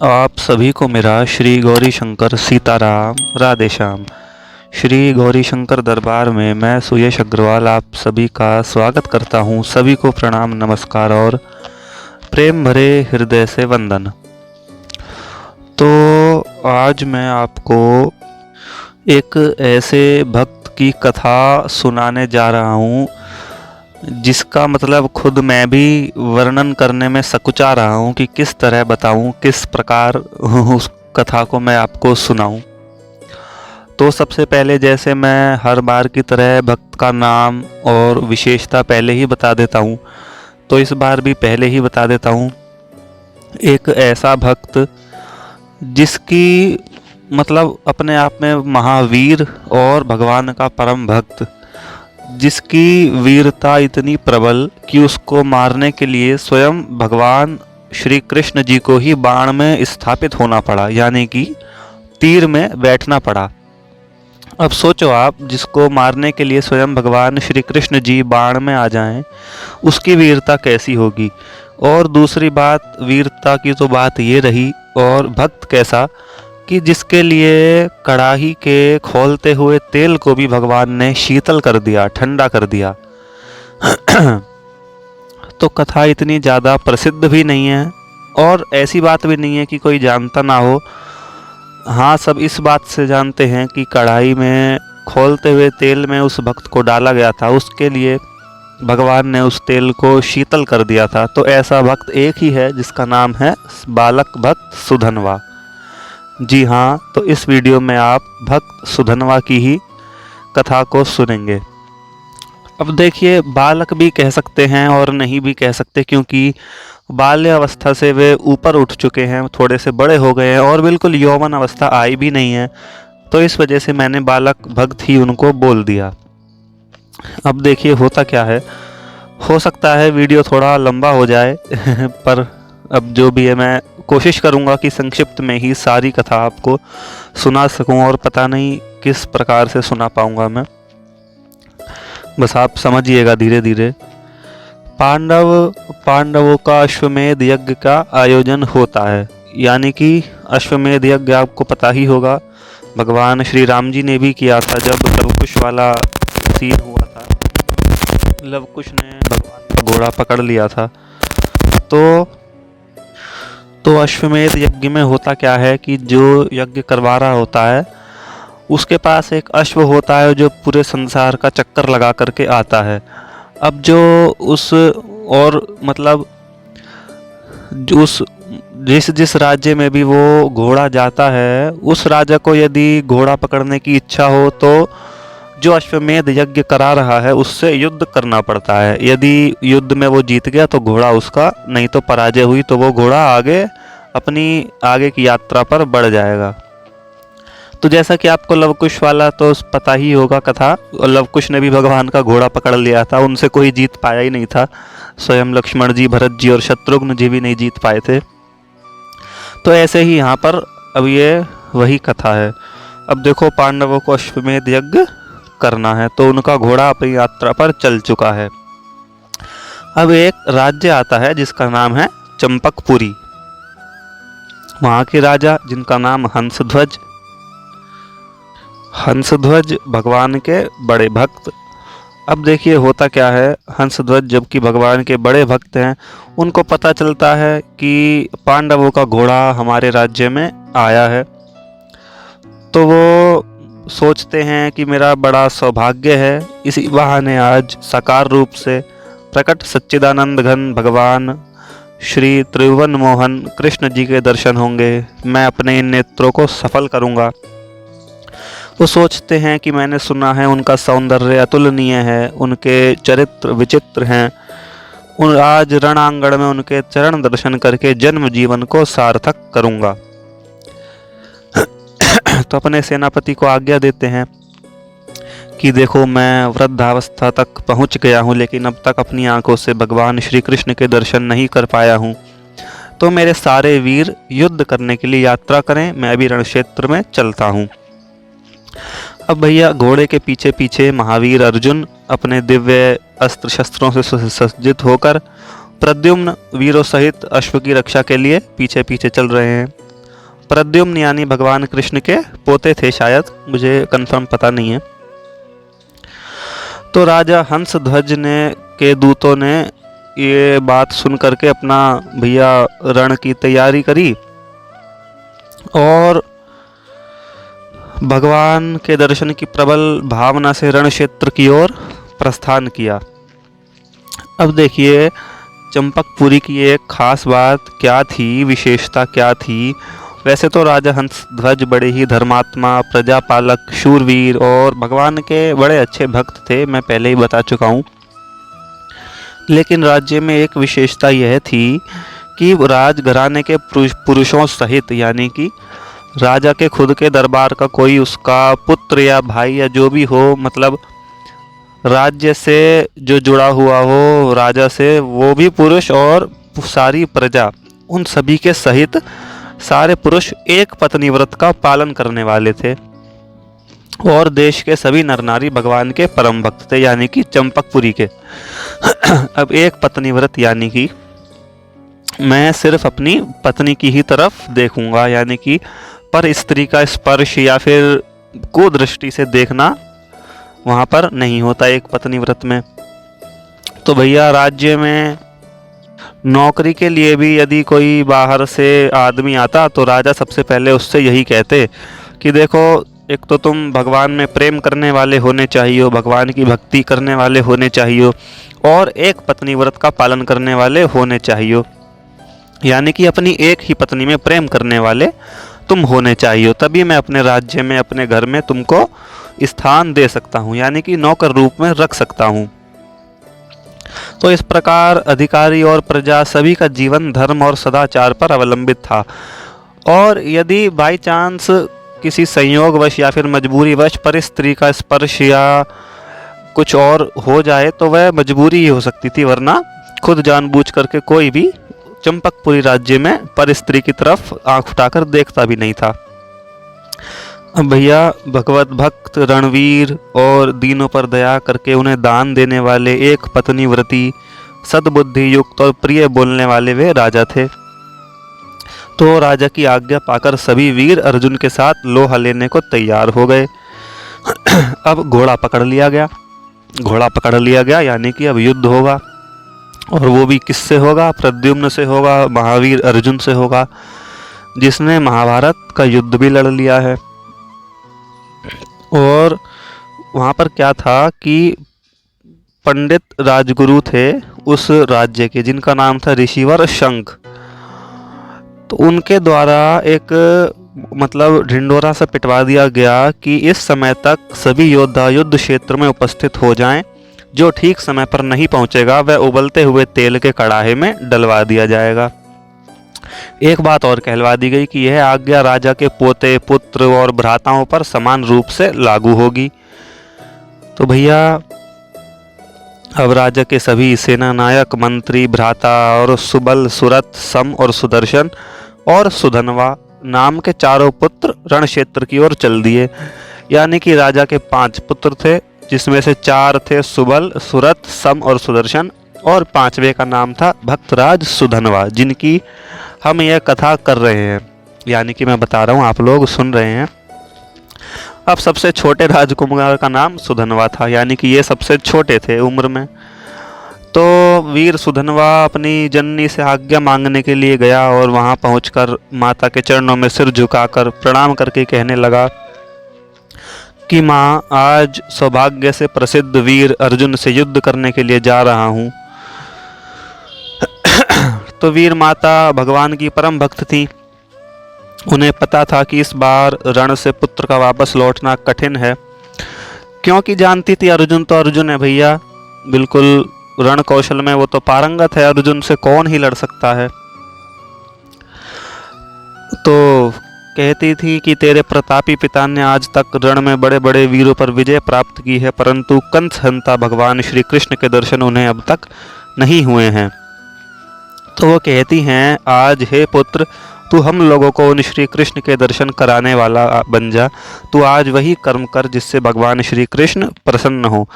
आप सभी को मेरा श्री गौरी शंकर सीताराम राधे श्याम। श्री गौरी शंकर दरबार में मैं सुयश अग्रवाल आप सभी का स्वागत करता हूं। सभी को प्रणाम, नमस्कार और प्रेम भरे हृदय से वंदन। तो आज मैं आपको एक ऐसे भक्त की कथा सुनाने जा रहा हूं जिसका मतलब खुद मैं भी वर्णन करने में सकुचा रहा हूँ कि किस तरह बताऊँ, किस प्रकार उस कथा को मैं आपको सुनाऊँ। तो सबसे पहले जैसे मैं हर बार की तरह भक्त का नाम और विशेषता पहले ही बता देता हूँ, तो इस बार भी पहले ही बता देता हूँ। एक ऐसा भक्त जिसकी मतलब अपने आप में महावीर और भगवान का परम भक्त, जिसकी वीरता इतनी प्रबल कि उसको मारने के लिए स्वयं भगवान श्री कृष्ण जी को ही बाण में स्थापित होना पड़ा, यानी कि तीर में बैठना पड़ा। अब सोचो आप, जिसको मारने के लिए स्वयं भगवान श्री कृष्ण जी बाण में आ जाएं, उसकी वीरता कैसी होगी। और दूसरी बात, वीरता की तो बात ये रही, और भक्त कैसा कि जिसके लिए कड़ाही के खौलते हुए तेल को भी भगवान ने शीतल कर दिया, ठंडा कर दिया। तो कथा इतनी ज़्यादा प्रसिद्ध भी नहीं है और ऐसी बात भी नहीं है कि कोई जानता ना हो। हाँ, सब इस बात से जानते हैं कि कढ़ाई में खौलते हुए तेल में उस भक्त को डाला गया था, उसके लिए भगवान ने उस तेल को शीतल कर दिया था। तो ऐसा भक्त एक ही है जिसका नाम है बालक भक्त सुधनवा। जी हाँ, तो इस वीडियो में आप भक्त सुधनवा की ही कथा को सुनेंगे। अब देखिए, बालक भी कह सकते हैं और नहीं भी कह सकते, क्योंकि बाल्य अवस्था से वे ऊपर उठ चुके हैं, थोड़े से बड़े हो गए हैं और बिल्कुल यौवन अवस्था आई भी नहीं है। तो इस वजह से मैंने बालक भक्त ही उनको बोल दिया। अब देखिए होता क्या है, हो सकता है वीडियो थोड़ा लंबा हो जाए पर अब जो भी है मैं कोशिश करूंगा कि संक्षिप्त में ही सारी कथा आपको सुना सकूं, और पता नहीं किस प्रकार से सुना पाऊंगा मैं, बस आप समझिएगा धीरे धीरे। पांडवों का अश्वमेध यज्ञ का आयोजन होता है, यानी कि अश्वमेध यज्ञ आपको पता ही होगा, भगवान श्री राम जी ने भी किया था। जब लवकुश वाला सीन हुआ था, लवकुश ने भगवान का घोड़ा पकड़ लिया था। तो अश्वमेध यज्ञ में होता क्या है कि जो यज्ञ करवा रहा होता है उसके पास एक अश्व होता है जो पूरे संसार का चक्कर लगा करके आता है। अब जो उस और मतलब उस जिस राज्य में भी वो घोड़ा जाता है, उस राजा को यदि घोड़ा पकड़ने की इच्छा हो तो जो अश्वमेध यज्ञ करा रहा है उससे युद्ध करना पड़ता है। यदि युद्ध में वो जीत गया तो घोड़ा उसका, नहीं तो पराजय हुई तो वो घोड़ा अपनी आगे की यात्रा पर बढ़ जाएगा। तो जैसा कि आपको लवकुश वाला तो पता ही होगा कथा, और लवकुश ने भी भगवान का घोड़ा पकड़ लिया था, उनसे कोई जीत पाया ही नहीं था। स्वयं लक्ष्मण जी, भरत जी और शत्रुघ्न जी भी नहीं जीत पाए थे। तो ऐसे ही यहाँ पर अब ये वही कथा है। अब देखो, पांडवों को अश्वमेध यज्ञ करना है तो उनका घोड़ा अपनी यात्रा पर चल चुका है। अब एक राज्य आता है जिसका नाम है चंपकपुरी। वहाँ के राजा जिनका नाम हंसध्वज भगवान के बड़े भक्त। अब देखिए होता क्या है, हंसध्वज जबकि भगवान के बड़े भक्त हैं, उनको पता चलता है कि पांडवों का घोड़ा हमारे राज्य में आया है। तो वो सोचते हैं कि मेरा बड़ा सौभाग्य है, इसी बहाने आज साकार रूप से प्रकट सच्चिदानंद घन भगवान श्री त्रिभुवन मोहन कृष्ण जी के दर्शन होंगे, मैं अपने इन नेत्रों को सफल करूंगा। वो सोचते हैं कि मैंने सुना है उनका सौंदर्य अतुलनीय है, उनके चरित्र विचित्र हैं, आज रणांगण में उनके चरण दर्शन करके जन्म जीवन को सार्थक करूंगा। तो अपने सेनापति को आज्ञा देते हैं कि देखो, मैं वृद्धावस्था तक पहुंच गया हूं, लेकिन अब तक अपनी आंखों से भगवान श्री कृष्ण के दर्शन नहीं कर पाया हूं। तो मेरे सारे वीर युद्ध करने के लिए यात्रा करें, मैं अभी रण क्षेत्र में चलता हूं। अब भैया घोड़े के पीछे पीछे महावीर अर्जुन अपने दिव्य अस्त्र शस्त्रों से सुसज्जित होकर प्रद्युम्न वीरों सहित अश्व की रक्षा के लिए पीछे पीछे चल रहे हैं। प्रद्युम्न यानी भगवान कृष्ण के पोते थे, शायद, मुझे कंफर्म पता नहीं है। तो राजा हंसध्वज ने के दूतों ने ये बात सुन करके अपना भैया रण की तैयारी करी और भगवान के दर्शन की प्रबल भावना से रण क्षेत्र की ओर प्रस्थान किया। अब देखिए चंपकपुरी की एक खास बात क्या थी, विशेषता क्या थी। वैसे तो राजा हंसध्वज बड़े ही धर्मात्मा, प्रजापालक, शूरवीर और भगवान के बड़े अच्छे भक्त थे, मैं पहले ही बता चुका हूँ। लेकिन राज्य में एक विशेषता यह थी कि राजघराने के पुरुषों सहित, यानी कि राजा के खुद के दरबार का कोई उसका पुत्र या भाई या जो भी हो, मतलब राज्य से जो जुड़ा हुआ हो राजा से, वो भी पुरुष और सारी प्रजा, उन सभी के सहित सारे पुरुष एक पत्नी व्रत का पालन करने वाले थे और देश के सभी नर नारी भगवान के परम भक्त थे, यानी कि चंपकपुरी के। अब एक पत्नी व्रत यानी कि मैं सिर्फ अपनी पत्नी की ही तरफ देखूंगा, यानी कि पर स्त्री का स्पर्श या फिर कुदृष्टि से देखना वहाँ पर नहीं होता एक पत्नी व्रत में। तो भैया राज्य में नौकरी के लिए भी यदि कोई बाहर से आदमी आता तो राजा सबसे पहले उससे यही कहते कि देखो, एक तो तुम भगवान में प्रेम करने वाले होने चाहिए, भगवान की भक्ति करने वाले होने चाहिए और एक पत्नी व्रत का पालन करने वाले होने चाहिए, यानी कि अपनी एक ही पत्नी में प्रेम करने वाले तुम होने चाहिए, तभी मैं अपने राज्य में, अपने घर में तुमको स्थान दे सकता हूँ, यानी कि नौकर रूप में रख सकता हूँ। तो इस प्रकार अधिकारी और प्रजा सभी का जीवन धर्म और सदाचार पर अवलंबित था और यदि बाई चांस किसी संयोगवश या फिर मजबूरीवश पर स्त्री का स्पर्श या कुछ और हो जाए तो वह मजबूरी ही हो सकती थी, वरना खुद जानबूझ करके कोई भी चंपकपुरी राज्य में पर स्त्री की तरफ आंख उठाकर देखता भी नहीं था। भैया भगवत भक्त, रणवीर और दीनों पर दया करके उन्हें दान देने वाले एक पत्नी व्रती, सद्बुद्धि युक्त और प्रिय बोलने वाले वे राजा थे। तो राजा की आज्ञा पाकर सभी वीर अर्जुन के साथ लोहा लेने को तैयार हो गए। अब घोड़ा पकड़ लिया गया, यानी कि अब युद्ध होगा और वो भी किससे होगा? प्रद्युम्न से होगा, महावीर अर्जुन से होगा, जिसने महाभारत का युद्ध भी लड़ लिया है। और वहाँ पर क्या था कि पंडित राजगुरु थे उस राज्य के, जिनका नाम था ऋषिवर शंख। तो उनके द्वारा एक मतलब ढिंडोरा से पिटवा दिया गया कि इस समय तक सभी योद्धा युद्ध क्षेत्र में उपस्थित हो जाएं, जो ठीक समय पर नहीं पहुंचेगा वह उबलते हुए तेल के कड़ाहे में डलवा दिया जाएगा। एक बात और कहलवा दी गई कि यह आज्ञा राजा के पोते, पुत्र और भ्राताओं पर समान रूप से लागू होगी। तो भैया अब राजा के सभी सेना नायक, मंत्री, भ्राता और सुबल, सुरत, सम और सुदर्शन और सुधनवा नाम के चारों पुत्र रण क्षेत्र की ओर चल दिए। यानी कि राजा के 5 पुत्र थे, जिसमें से 4 थे सुबल, सुरत, सम और सुदर्शन, और 5वें का नाम था भक्तराज सुधनवा, जिनकी हम यह कथा कर रहे हैं, यानी कि मैं बता रहा हूँ, आप लोग सुन रहे हैं। अब सबसे छोटे राजकुमार का नाम सुधनवा था, यानी कि ये सबसे छोटे थे उम्र में। तो वीर सुधनवा अपनी जननी से आज्ञा मांगने के लिए गया और वहाँ पहुंचकर माता के चरणों में सिर झुकाकर प्रणाम करके कहने लगा कि माँ, आज सौभाग्य से प्रसिद्ध वीर अर्जुन से युद्ध करने के लिए जा रहा हूँ। तो वीर माता भगवान की परम भक्त थी। उन्हें पता था कि इस बार रण से पुत्र का वापस लौटना कठिन है, क्योंकि जानती थी अर्जुन तो अर्जुन है भैया, बिल्कुल रण कौशल में वो तो पारंगत है, अर्जुन से कौन ही लड़ सकता है। तो कहती थी कि तेरे प्रतापी पिता ने आज तक रण में बड़े बड़े वीरों पर विजय प्राप्त की है, परंतु कंस हंता भगवान श्री कृष्ण के दर्शन उन्हें अब तक नहीं हुए हैं। तो वो कहती हैं, आज हे पुत्र, तू हम लोगों को उन श्री कृष्ण के दर्शन कराने वाला बन जा। तू आज वही कर्म कर जिससे भगवान श्री कृष्ण प्रसन्न हो।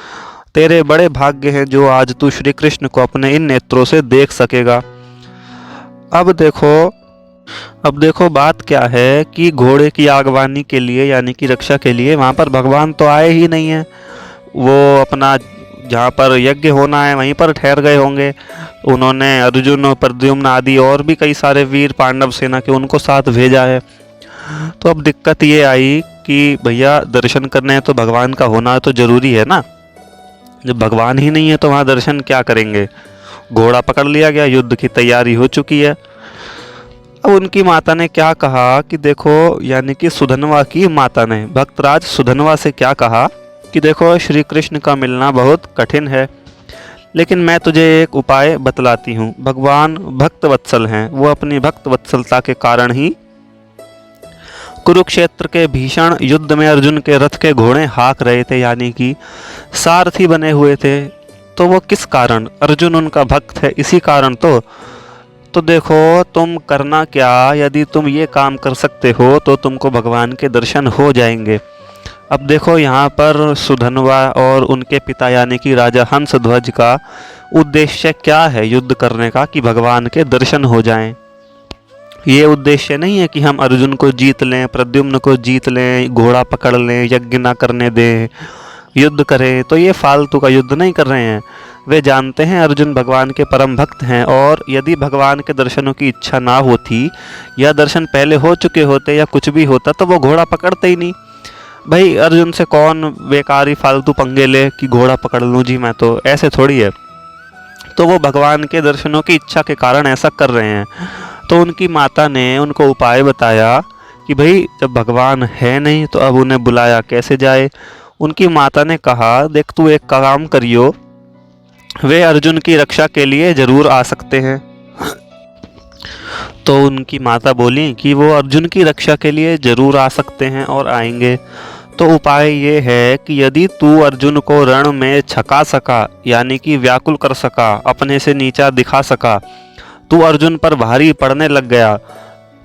तेरे बड़े भाग्य हैं जो आज तू श्री कृष्ण को अपने इन नेत्रों से देख सकेगा। अब देखो, अब देखो बात क्या है कि घोड़े की आगवानी के लिए यानी कि रक्षा के लिए वहाँ पर भगवान तो आए ही नहीं है। वो अपना जहाँ पर यज्ञ होना है वहीं पर ठहर गए होंगे। उन्होंने अर्जुन और प्रद्युम्न आदि और भी कई सारे वीर पांडव सेना के उनको साथ भेजा है। तो अब दिक्कत ये आई कि भैया दर्शन करने हैं तो भगवान का होना तो जरूरी है ना। जब भगवान ही नहीं है तो वहाँ दर्शन क्या करेंगे। घोड़ा पकड़ लिया गया, युद्ध की तैयारी हो चुकी है। अब उनकी माता ने क्या कहा कि देखो, यानी कि सुधनवा की माता ने भक्तराज सुधनवा से क्या कहा कि देखो श्री कृष्ण का मिलना बहुत कठिन है, लेकिन मैं तुझे एक उपाय बतलाती हूँ। भगवान भक्त वत्सल हैं, वो अपनी भक्त वत्सलता के कारण ही कुरुक्षेत्र के भीषण युद्ध में अर्जुन के रथ के घोड़े हाँक रहे थे, यानी कि सारथी बने हुए थे। तो वो किस कारण, अर्जुन उनका भक्त है इसी कारण। तो देखो तुम करना क्या, यदि तुम ये काम कर सकते हो तो तुमको भगवान के दर्शन हो जाएंगे। अब देखो यहाँ पर सुधनवा और उनके पिता यानी कि राजा हंसध्वज का उद्देश्य क्या है युद्ध करने का, कि भगवान के दर्शन हो जाएं। ये उद्देश्य नहीं है कि हम अर्जुन को जीत लें, प्रद्युम्न को जीत लें, घोड़ा पकड़ लें, यज्ञ ना करने दें, युद्ध करें। तो ये फालतू का युद्ध नहीं कर रहे हैं। वे जानते हैं अर्जुन भगवान के परम भक्त हैं, और यदि भगवान के दर्शनों की इच्छा ना होती या दर्शन पहले हो चुके होते या कुछ भी होता तो वो घोड़ा पकड़ते ही नहीं। भाई अर्जुन से कौन बेकारी फालतू पंगे ले कि घोड़ा पकड़ लूँ जी मैं, तो ऐसे थोड़ी है। तो वो भगवान के दर्शनों की इच्छा के कारण ऐसा कर रहे हैं। तो उनकी माता ने उनको उपाय बताया कि भाई जब भगवान है नहीं तो अब उन्हें बुलाया कैसे जाए। उनकी माता ने कहा देख तू एक काम करियो, वे अर्जुन की रक्षा के लिए जरूर आ सकते हैं। तो उनकी माता बोली कि वो अर्जुन की रक्षा के लिए जरूर आ सकते हैं और आएंगे। तो उपाय ये है कि यदि तू अर्जुन को रण में छका सका, यानी कि व्याकुल कर सका, अपने से नीचा दिखा सका, तू अर्जुन पर भारी पड़ने लग गया,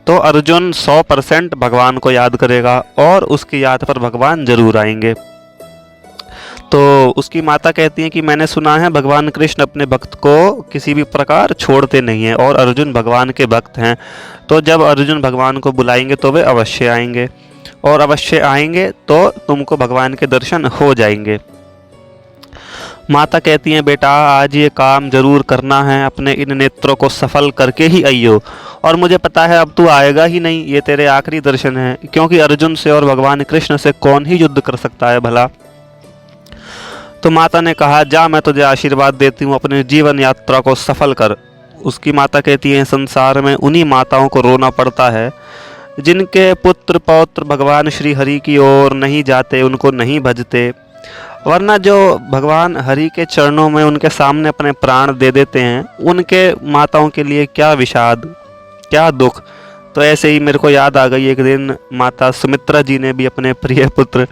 तो अर्जुन 100% भगवान को याद करेगा और उसकी याद पर भगवान जरूर आएंगे। तो उसकी माता कहती है कि मैंने सुना है भगवान कृष्ण अपने भक्त को किसी भी प्रकार छोड़ते नहीं हैं, और अर्जुन भगवान के भक्त हैं। तो जब अर्जुन भगवान को बुलाएंगे तो वे अवश्य आएंगे, और अवश्य आएंगे तो तुमको भगवान के दर्शन हो जाएंगे। माता कहती हैं बेटा आज ये काम जरूर करना है, अपने इन नेत्रों को सफल करके ही आइयो। और मुझे पता है अब तू आएगा ही नहीं, ये तेरे आखिरी दर्शन है, क्योंकि अर्जुन से और भगवान कृष्ण से कौन ही युद्ध कर सकता है भला। तो माता ने कहा जा मैं तुझे आशीर्वाद देती हूँ, अपनी जीवन यात्रा को सफल कर। उसकी माता कहती है संसार में उन्हीं माताओं को रोना पड़ता है जिनके पुत्र पौत्र भगवान श्री हरि की ओर नहीं जाते, उनको नहीं भजते, वरना जो भगवान हरि के चरणों में उनके सामने अपने प्राण दे देते हैं, उनके माताओं के लिए क्या विषाद, क्या दुख। तो ऐसे ही मेरे को याद आ गई एक दिन माता सुमित्रा जी ने भी अपने प्रिय पुत्र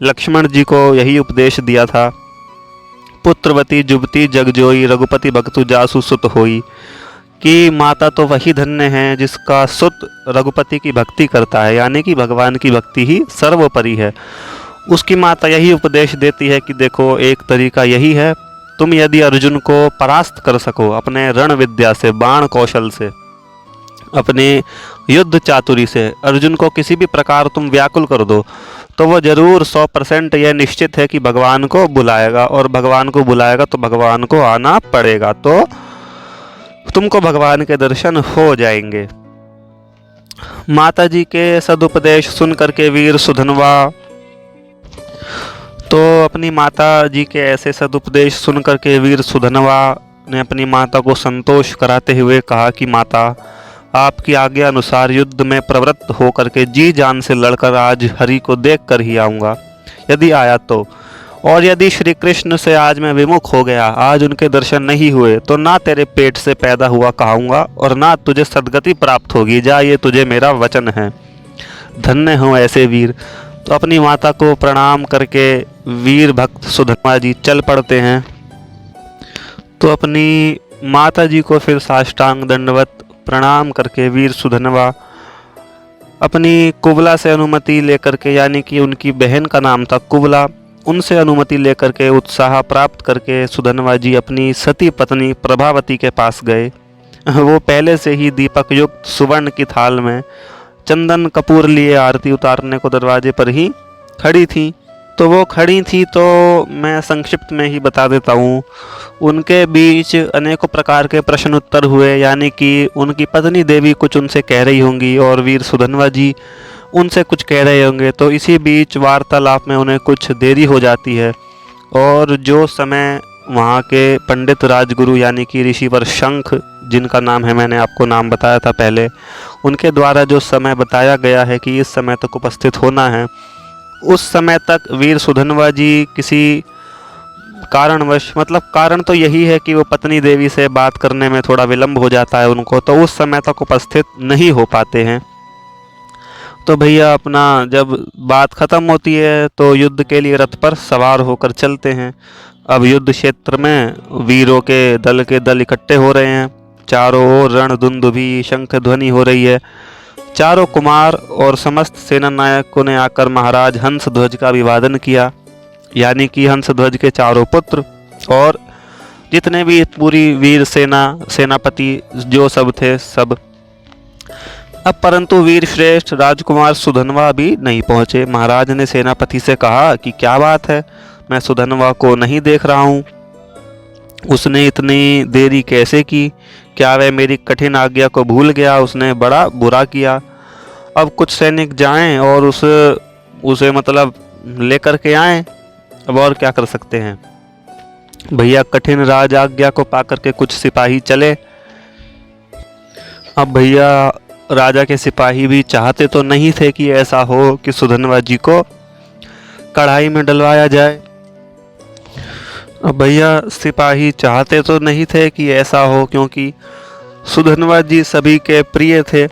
लक्ष्मण जी को यही उपदेश दिया था, पुत्रवती जुबती जगजोई रघुपति भक्तु जासु सुत होई, कि माता तो वही धन्य है जिसका सुत रघुपति की भक्ति करता है, यानी कि भगवान की भक्ति ही सर्वोपरि है। उसकी माता यही उपदेश देती है कि देखो एक तरीका यही है, तुम यदि अर्जुन को परास्त कर सको अपने रण विद्या से, बाण कौशल से, अपने युद्ध चातुरी से, अर्जुन को किसी भी प्रकार तुम व्याकुल कर दो, तो वो जरूर 100% यह निश्चित है कि भगवान को बुलाएगा, और भगवान को बुलाएगा तो भगवान को आना पड़ेगा, तो तुमको भगवान के दर्शन हो जाएंगे। माता जी के सदुपदेश सुन करके वीर सुधनवा, तो अपनी माता जी के ऐसे सदुपदेश सुन करके वीर सुधनवा ने अपनी माता को संतोष कराते हुए कहा कि माता आपकी आज्ञा अनुसार युद्ध में प्रवृत्त होकर के जी जान से लड़कर आज हरि को देख कर ही आऊँगा, यदि आया तो। और यदि श्री कृष्ण से आज मैं विमुख हो गया, आज उनके दर्शन नहीं हुए, तो ना तेरे पेट से पैदा हुआ कहाऊँगा और ना तुझे सदगति प्राप्त होगी, जा ये तुझे मेरा वचन है। धन्य हो ऐसे वीर। तो अपनी माता को प्रणाम करके वीर भक्त सुधनवा जी चल पड़ते हैं। तो अपनी माता जी को फिर साष्टांग दंडवत प्रणाम करके वीर सुधनवा अपनी कुबला से अनुमति लेकर के, यानी कि उनकी बहन का नाम था कुबला, उनसे अनुमति लेकर के उत्साह प्राप्त करके सुधनवा जी अपनी सती पत्नी प्रभावती के पास गए। वो पहले से ही दीपक युक्त सुवर्ण की थाल में चंदन कपूर लिए आरती उतारने को दरवाजे पर ही खड़ी थी। तो वो खड़ी थी तो मैं संक्षिप्त में ही बता देता हूँ। उनके बीच अनेकों प्रकार के प्रश्न उत्तर हुए, यानी कि उनकी पत्नी देवी कुछ उनसे कह रही होंगी और वीर सुधनवा जी उनसे कुछ कह रहे होंगे। तो इसी बीच वार्तालाप में उन्हें कुछ देरी हो जाती है और जो समय वहाँ के पंडित राजगुरु यानी कि ऋषिवर शंख, जिनका नाम है मैंने आपको नाम बताया था पहले, उनके द्वारा जो समय बताया गया है कि इस समय तक उपस्थित होना है, उस समय तक वीर सुधनवा जी किसी कारणवश, मतलब कारण तो यही है कि वो पत्नी देवी से बात करने में थोड़ा विलंब हो जाता है उनको, तो उस समय तक उपस्थित नहीं हो पाते हैं। तो भैया अपना जब बात ख़त्म होती है तो युद्ध के लिए रथ पर सवार होकर चलते हैं। अब युद्ध क्षेत्र में वीरों के दल इकट्ठे हो रहे हैं। चारों ओर रणधुंदुभि शंख ध्वनि हो रही है। चारों कुमार और समस्त सेना नायकों ने आकर महाराज हंसध्वज का अभिवादन किया, यानी कि हंसध्वज के चारों पुत्र और जितने भी पूरी वीर सेनापति जो सब थे सब। अब परंतु वीर श्रेष्ठ राजकुमार सुधनवा भी नहीं पहुंचे। महाराज ने सेनापति से कहा कि क्या बात है, मैं सुधनवा को नहीं देख रहा हूँ, उसने इतनी देरी कैसे की? क्या वह मेरी कठिन आज्ञा को भूल गया? उसने बड़ा बुरा किया। अब कुछ सैनिक जाएं और उसे मतलब लेकर के आएं, अब और क्या कर सकते हैं भैया। कठिन राज आज्ञा को पाकर के कुछ सिपाही चले। अब भैया राजा के सिपाही भी चाहते तो नहीं थे कि ऐसा हो कि सुधनवा जी को कढ़ाई में डलवाया जाए। अब भैया सिपाही चाहते तो नहीं थे कि ऐसा हो, क्योंकि सुधनवा जी सभी के प्रिय थे,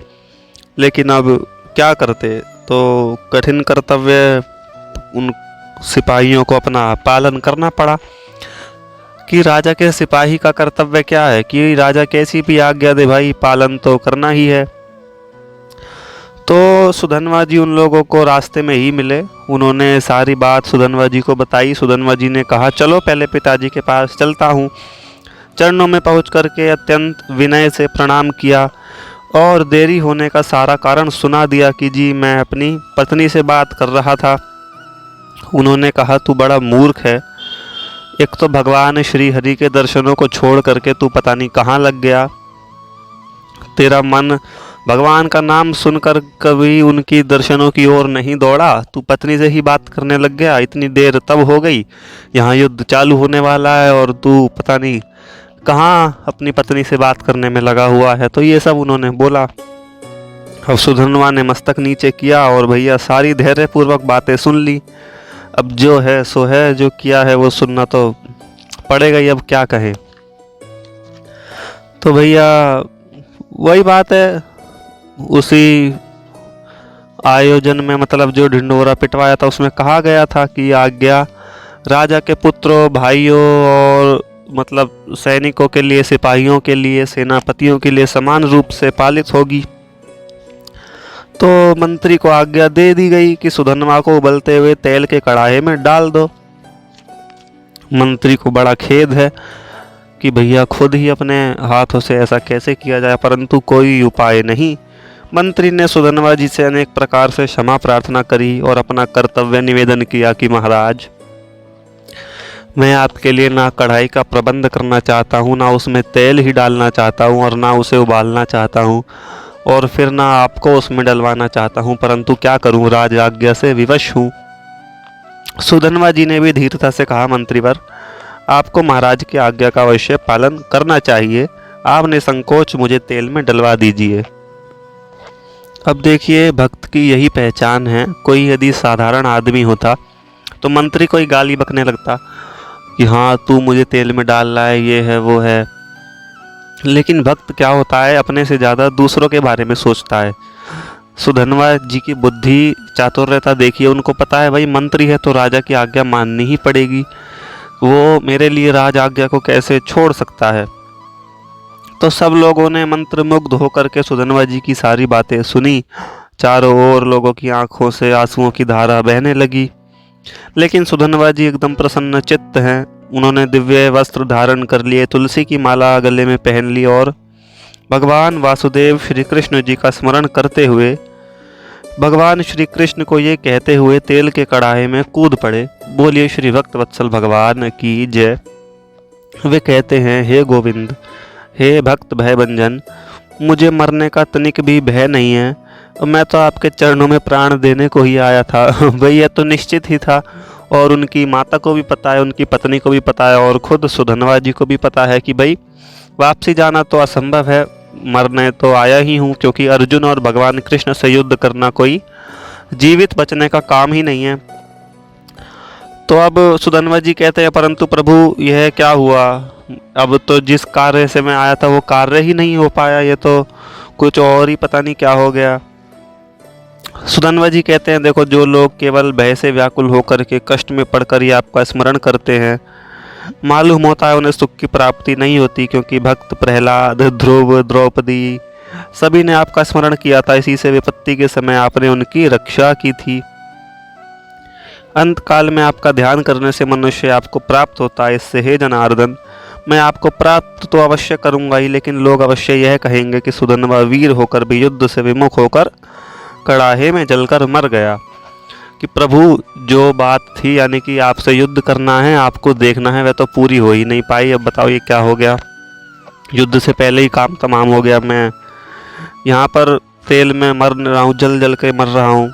लेकिन अब क्या करते। तो कठिन कर्तव्य उन सिपाहियों को अपना पालन करना पड़ा कि राजा के सिपाही का कर्तव्य क्या है कि राजा कैसी भी आज्ञा दे भाई, पालन तो करना ही है। तो सुधनवा जी उन लोगों को रास्ते में ही मिले। उन्होंने सारी बात सुधनवा जी को बताई। सुधनवा जी ने कहा चलो पहले पिताजी के पास चलता हूँ। चरणों में पहुँच करके अत्यंत विनय से प्रणाम किया और देरी होने का सारा कारण सुना दिया कि जी मैं अपनी पत्नी से बात कर रहा था। उन्होंने कहा तू बड़ा मूर्ख है, एक तो भगवान श्री हरि के दर्शनों को छोड़ करके तू पता नहीं कहाँ लग गया। तेरा मन भगवान का नाम सुनकर कभी उनकी दर्शनों की ओर नहीं दौड़ा, तू पत्नी से ही बात करने लग गया। इतनी देर तब हो गई, यहाँ युद्ध चालू होने वाला है और तू पता नहीं कहाँ अपनी पत्नी से बात करने में लगा हुआ है। तो ये सब उन्होंने बोला। अब सुधनवा ने मस्तक नीचे किया और भैया सारी धैर्यपूर्वक बातें सुन ली। अब जो है सो है, जो किया है वो सुनना तो पड़ेगा ही, अब क्या कहें। तो भैया वही बात है, उसी आयोजन में मतलब जो ढिंढोरा पिटवाया था उसमें कहा गया था कि आज्ञा राजा के पुत्रों, भाइयों और मतलब सैनिकों के लिए, सिपाहियों के लिए, सेनापतियों के लिए समान रूप से पालित होगी। तो मंत्री को आज्ञा दे दी गई कि सुधनवा को उबलते हुए तेल के कढ़ाई में डाल दो। मंत्री को बड़ा खेद है कि भैया खुद ही अपने हाथों से ऐसा कैसे किया जाए, परंतु कोई उपाय नहीं। मंत्री ने सुधनवा जी से अनेक प्रकार से क्षमा प्रार्थना करी और अपना कर्तव्य निवेदन किया कि महाराज मैं आपके लिए ना कढ़ाई का प्रबंध करना चाहता हूँ, ना उसमें तेल ही डालना चाहता हूँ और ना उसे उबालना चाहता हूँ और फिर ना आपको उसमें डलवाना चाहता हूँ, परंतु क्या करूँ, राज आज्ञा से विवश हूँ। सुधनवा जी ने भी धीरता से कहा मंत्रीवर आपको महाराज की आज्ञा का अवश्य पालन करना चाहिए, आप निसंकोच मुझे तेल में डलवा दीजिए। अब देखिए भक्त की यही पहचान है। कोई यदि साधारण आदमी होता तो मंत्री को ही गाली बकने लगता कि हाँ तू मुझे तेल में डाल रहा है, ये है वो है। लेकिन भक्त क्या होता है, अपने से ज़्यादा दूसरों के बारे में सोचता है। सुधनवा जी की बुद्धि चातुर्यता देखिए, उनको पता है भाई मंत्री है तो राजा की आज्ञा माननी ही पड़ेगी, वो मेरे लिए राज आज्ञा को कैसे छोड़ सकता है। तो सब लोगों ने मंत्रमुग्ध होकर के सुधनवा जी की सारी बातें सुनी। चारों ओर लोगों की आंखों से आंसुओं की धारा बहने लगी, लेकिन सुधनवा जी एकदम प्रसन्न चित्त हैं। उन्होंने दिव्य वस्त्र धारण कर लिए, तुलसी की माला गले में पहन ली और भगवान वासुदेव श्री कृष्ण जी का स्मरण करते हुए भगवान श्री कृष्ण को ये कहते हुए तेल के कढ़ाई में कूद पड़े। बोलिए श्री भक्त वत्सल भगवान की जय। वे कहते हैं, हे गोविंद, हे भक्त भयभंजन, मुझे मरने का तनिक भी भय नहीं है। मैं तो आपके चरणों में प्राण देने को ही आया था। भाई यह तो निश्चित ही था, और उनकी माता को भी पता है, उनकी पत्नी को भी पता है, और खुद सुधनवा जी को भी पता है कि भाई वापसी जाना तो असंभव है, मरने तो आया ही हूँ, क्योंकि अर्जुन और भगवान कृष्ण से युद्ध करना कोई जीवित बचने का काम ही नहीं है। तो अब सुधनवा जी कहते हैं, परंतु प्रभु यह क्या हुआ? अब तो जिस कार्य से मैं आया था वो कार्य ही नहीं हो पाया, ये तो कुछ और ही पता नहीं क्या हो गया। सुधनवा जी कहते हैं, देखो, जो लोग केवल भय से व्याकुल होकर के कष्ट में पड़कर ही आपका स्मरण करते हैं, मालूम होता है उन्हें सुख की प्राप्ति नहीं होती, क्योंकि भक्त प्रहलाद, ध्रुव, द्रौपदी सभी ने आपका स्मरण किया था। इसी से विपत्ति के समय आपने उनकी रक्षा की थी। अंत काल में आपका ध्यान करने से मनुष्य आपको प्राप्त होता है। इससे हे जनार्दन, मैं आपको प्राप्त तो अवश्य करूंगा ही, लेकिन लोग अवश्य यह कहेंगे कि सुधनवा वीर होकर भी युद्ध से विमुख होकर कड़ाहे में जलकर मर गया। कि प्रभु जो बात थी, यानी कि आपसे युद्ध करना है, आपको देखना है, वह तो पूरी हो ही नहीं पाई। अब बताओ ये क्या हो गया? युद्ध से पहले ही काम तमाम हो गया। मैं यहाँ पर तेल में मर रहा हूँ, जल जल के मर रहा हूँ।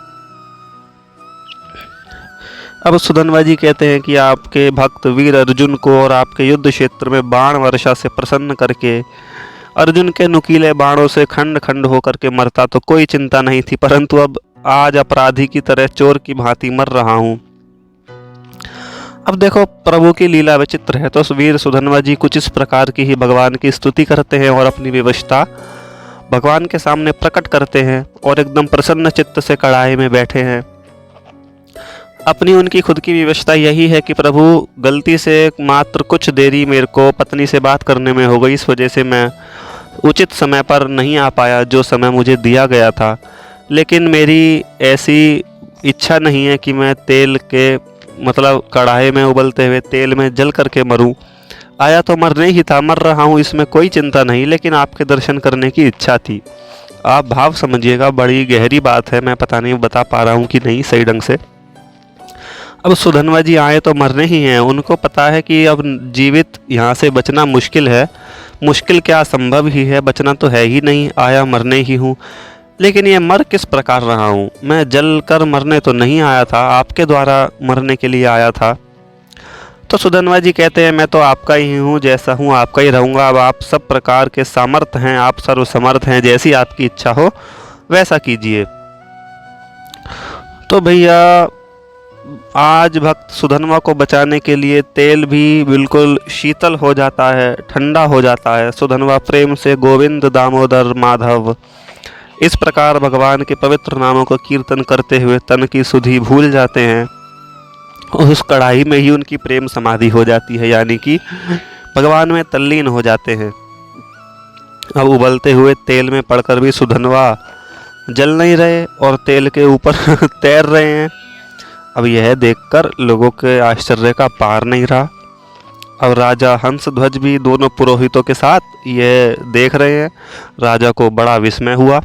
अब सुधनवा जी कहते हैं कि आपके भक्त वीर अर्जुन को और आपके युद्ध क्षेत्र में बाण वर्षा से प्रसन्न करके अर्जुन के नुकीले बाणों से खंड खंड होकर के मरता तो कोई चिंता नहीं थी, परंतु अब आज अपराधी की तरह चोर की भांति मर रहा हूँ। अब देखो, प्रभु की लीला विचित्र है। तो वीर सुधनवा जी कुछ इस प्रकार की ही भगवान की स्तुति करते हैं और अपनी विवशता भगवान के सामने प्रकट करते हैं, और एकदम प्रसन्न चित्त से कड़ाहे में बैठे हैं। अपनी उनकी खुद की विवशता यही है कि प्रभु, गलती से मात्र कुछ देरी मेरे को पत्नी से बात करने में हो गई, इस वजह से मैं उचित समय पर नहीं आ पाया, जो समय मुझे दिया गया था। लेकिन मेरी ऐसी इच्छा नहीं है कि मैं तेल के मतलब कढ़ाई में उबलते हुए तेल में जल करके मरूं। आया तो मरने ही था, मर रहा हूं, इसमें कोई चिंता नहीं, लेकिन आपके दर्शन करने की इच्छा थी। आप भाव समझिएगा, बड़ी गहरी बात है। मैं पता नहीं बता पा रहा हूं कि नहीं सही ढंग से। अब सुधनवा जी आए तो मरने ही हैं। उनको पता है कि अब जीवित यहाँ से बचना मुश्किल है। मुश्किल क्या, संभव ही है, बचना तो है ही नहीं। आया मरने ही हूँ, लेकिन ये मर किस प्रकार रहा हूँ? मैं जल कर मरने तो नहीं आया था, आपके द्वारा मरने के लिए आया था। तो सुधनवा जी कहते हैं, मैं तो आपका ही हूँ, जैसा हूँ आपका ही रहूँगा। अब आप सब प्रकार के सामर्थ हैं, आप सर्वसमर्थ हैं, जैसी आपकी इच्छा हो वैसा कीजिए। तो भैया, आज भक्त सुधनवा को बचाने के लिए तेल भी बिल्कुल शीतल हो जाता है, ठंडा हो जाता है। सुधनवा प्रेम से गोविंद, दामोदर, माधव इस प्रकार भगवान के पवित्र नामों को कीर्तन करते हुए तन की सुधि भूल जाते हैं। उस कढ़ाई में ही उनकी प्रेम समाधि हो जाती है, यानी कि भगवान में तल्लीन हो जाते हैं। अब उबलते हुए तेल में पड़कर भी सुधनवा जल नहीं रहे और तेल के ऊपर तैर रहे हैं। अब यह देखकर लोगों के आश्चर्य का पार नहीं रहा। अब राजा हंसध्वज भी दोनों पुरोहितों के साथ यह देख रहे हैं। राजा को बड़ा विस्मय हुआ।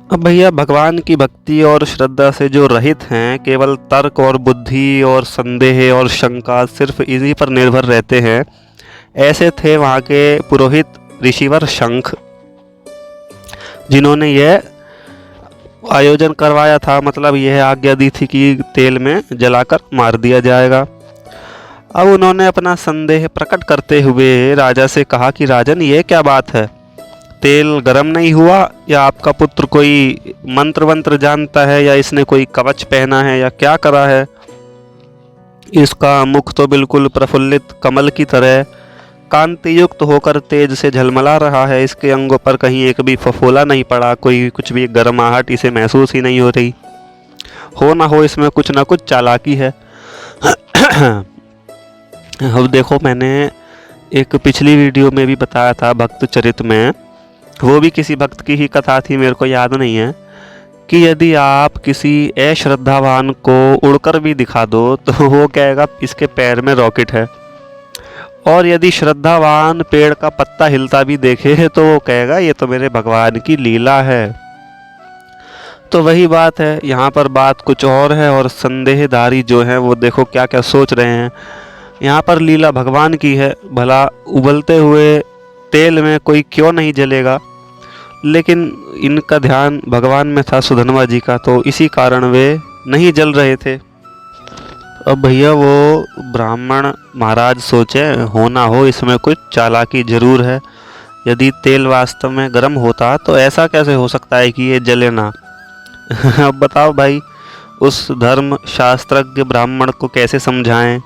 अब भैया, भगवान की भक्ति और श्रद्धा से जो रहित हैं, केवल तर्क और बुद्धि और संदेह और शंका सिर्फ इन्हीं पर निर्भर रहते हैं, ऐसे थे वहाँ के पुरोहित ऋषिवर शंख, जिन्होंने यह आयोजन करवाया था। मतलब यह आज्ञा दी थी कि तेल में जलाकर मार दिया जाएगा। अब उन्होंने अपना संदेह प्रकट करते हुए राजा से कहा कि राजन, ये क्या बात है? तेल गर्म नहीं हुआ, या आपका पुत्र कोई मंत्र वंत्र जानता है, या इसने कोई कवच पहना है, या क्या करा है? इसका मुख तो बिल्कुल प्रफुल्लित कमल की तरह कांति युक्त होकर तेज से झलमला रहा है। इसके अंगों पर कहीं एक भी फफोला नहीं पड़ा, कोई कुछ भी गर्माहट इसे महसूस ही नहीं हो रही। हो ना हो इसमें कुछ ना कुछ चालाकी है। अब देखो, मैंने एक पिछली वीडियो में भी बताया था भक्त चरित में, वो भी किसी भक्त की ही कथा थी, मेरे को याद नहीं है, कि यदि आप किसी अश्रद्धावान को उड़कर भी दिखा दो तो वो कहेगा इसके पैर में रॉकेट है। और यदि श्रद्धावान पेड़ का पत्ता हिलता भी देखे तो वो कहेगा ये तो मेरे भगवान की लीला है। तो वही बात है, यहाँ पर बात कुछ और है और संदेहधारी जो है वो देखो क्या क्या सोच रहे हैं। यहाँ पर लीला भगवान की है, भला उबलते हुए तेल में कोई क्यों नहीं जलेगा, लेकिन इनका ध्यान भगवान में था सुधनवा जी का, तो इसी कारण वे नहीं जल रहे थे। अब भैया वो ब्राह्मण महाराज सोचे हो ना हो इसमें कुछ चालाकी जरूर है, यदि तेल वास्तव में गर्म होता तो ऐसा कैसे हो सकता है कि ये जले ना। अब बताओ भाई, उस धर्म शास्त्रज्ञ ब्राह्मण को कैसे समझाएं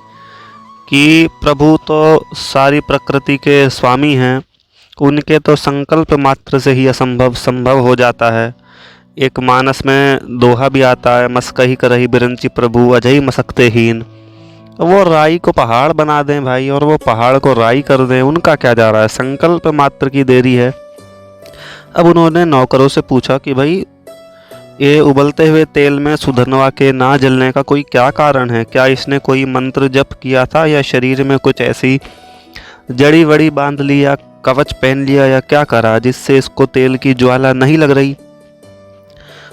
कि प्रभु तो सारी प्रकृति के स्वामी हैं, उनके तो संकल्प मात्र से ही असंभव संभव हो जाता है। एक मानस में दोहा भी आता है, मस्कही करही बिरंची प्रभु अजय मसकते हीन। वो राई को पहाड़ बना दें भाई और वो पहाड़ को राई कर दें, उनका क्या जा रहा है, संकल्प मात्र की देरी है। अब उन्होंने नौकरों से पूछा कि भाई ये उबलते हुए तेल में सुधनवा के ना जलने का कोई क्या कारण है, क्या इसने कोई मंत्र जप किया था या शरीर में कुछ ऐसी जड़ी वड़ी बांध ली या कवच पहन लिया या क्या करा जिससे इसको तेल की ज्वाला नहीं लग रही।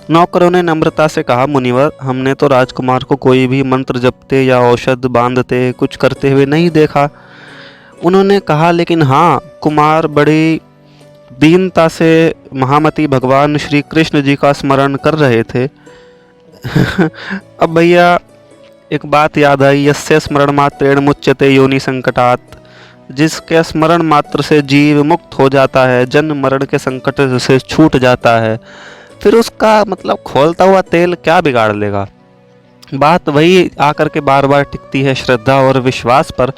नौकरों ने नम्रता से कहा, मुनिवर हमने तो राजकुमार को कोई भी मंत्र जपते या औषध बांधते कुछ करते हुए नहीं देखा। उन्होंने कहा, लेकिन हाँ, कुमार बड़ी दीनता से महामती भगवान श्री कृष्ण जी का स्मरण कर रहे थे। अब भैया एक बात याद आई, यस्य स्मरण मात्रेण मुच्यते योनि संकटात, जिसके स्मरण मात्र से जीव मुक्त हो जाता है, जन्म मरण के संकट से छूट जाता है, फिर उसका मतलब खोलता हुआ तेल क्या बिगाड़ लेगा। बात वही आकर के बार बार टिकती है, श्रद्धा और विश्वास पर,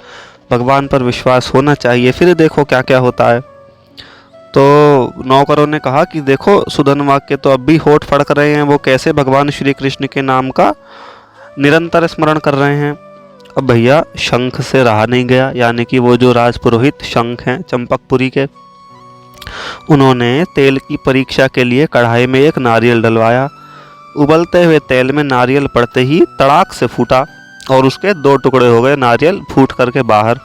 भगवान पर विश्वास होना चाहिए। फिर देखो क्या क्या होता है। तो नौकरों ने कहा कि देखो सुधनवा के तो अब भी होठ फड़क रहे हैं, वो कैसे भगवान श्री कृष्ण के नाम का निरंतर स्मरण कर रहे हैं। अब भैया शंख से रहा नहीं गया, यानी कि वो जो राजपुरोहित शंख हैं चंपकपुरी के, उन्होंने तेल की परीक्षा के लिए कढ़ाई में एक नारियल डलवाया। उबलते हुए तेल में नारियल पड़ते ही तड़ाक से फूटा और उसके 2 टुकड़े हो गए, नारियल फूट करके बाहर।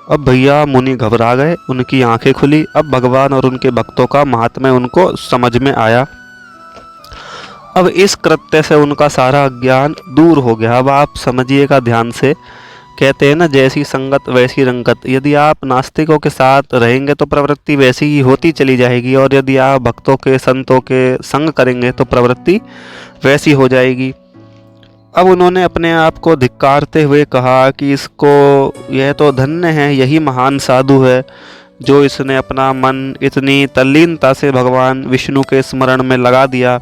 अब भैया मुनि घबरा गए, उनकी आंखें खुली। अब भगवान और उनके भक्तों का महात्म्य उनको समझ में आया। अब इस कृत्य से उनका सारा अज्ञान दूर हो गया। अब आप समझिएगा ध्यान से, कहते हैं ना जैसी संगत वैसी रंगत। यदि आप नास्तिकों के साथ रहेंगे तो प्रवृत्ति वैसी ही होती चली जाएगी, और यदि आप भक्तों के संतों के संग करेंगे तो प्रवृत्ति वैसी हो जाएगी। अब उन्होंने अपने आप को धिक्कारते हुए कहा कि इसको, यह तो धन्य है, यही महान साधु है जो इसने अपना मन इतनी तल्लीनता से भगवान विष्णु के स्मरण में लगा दिया।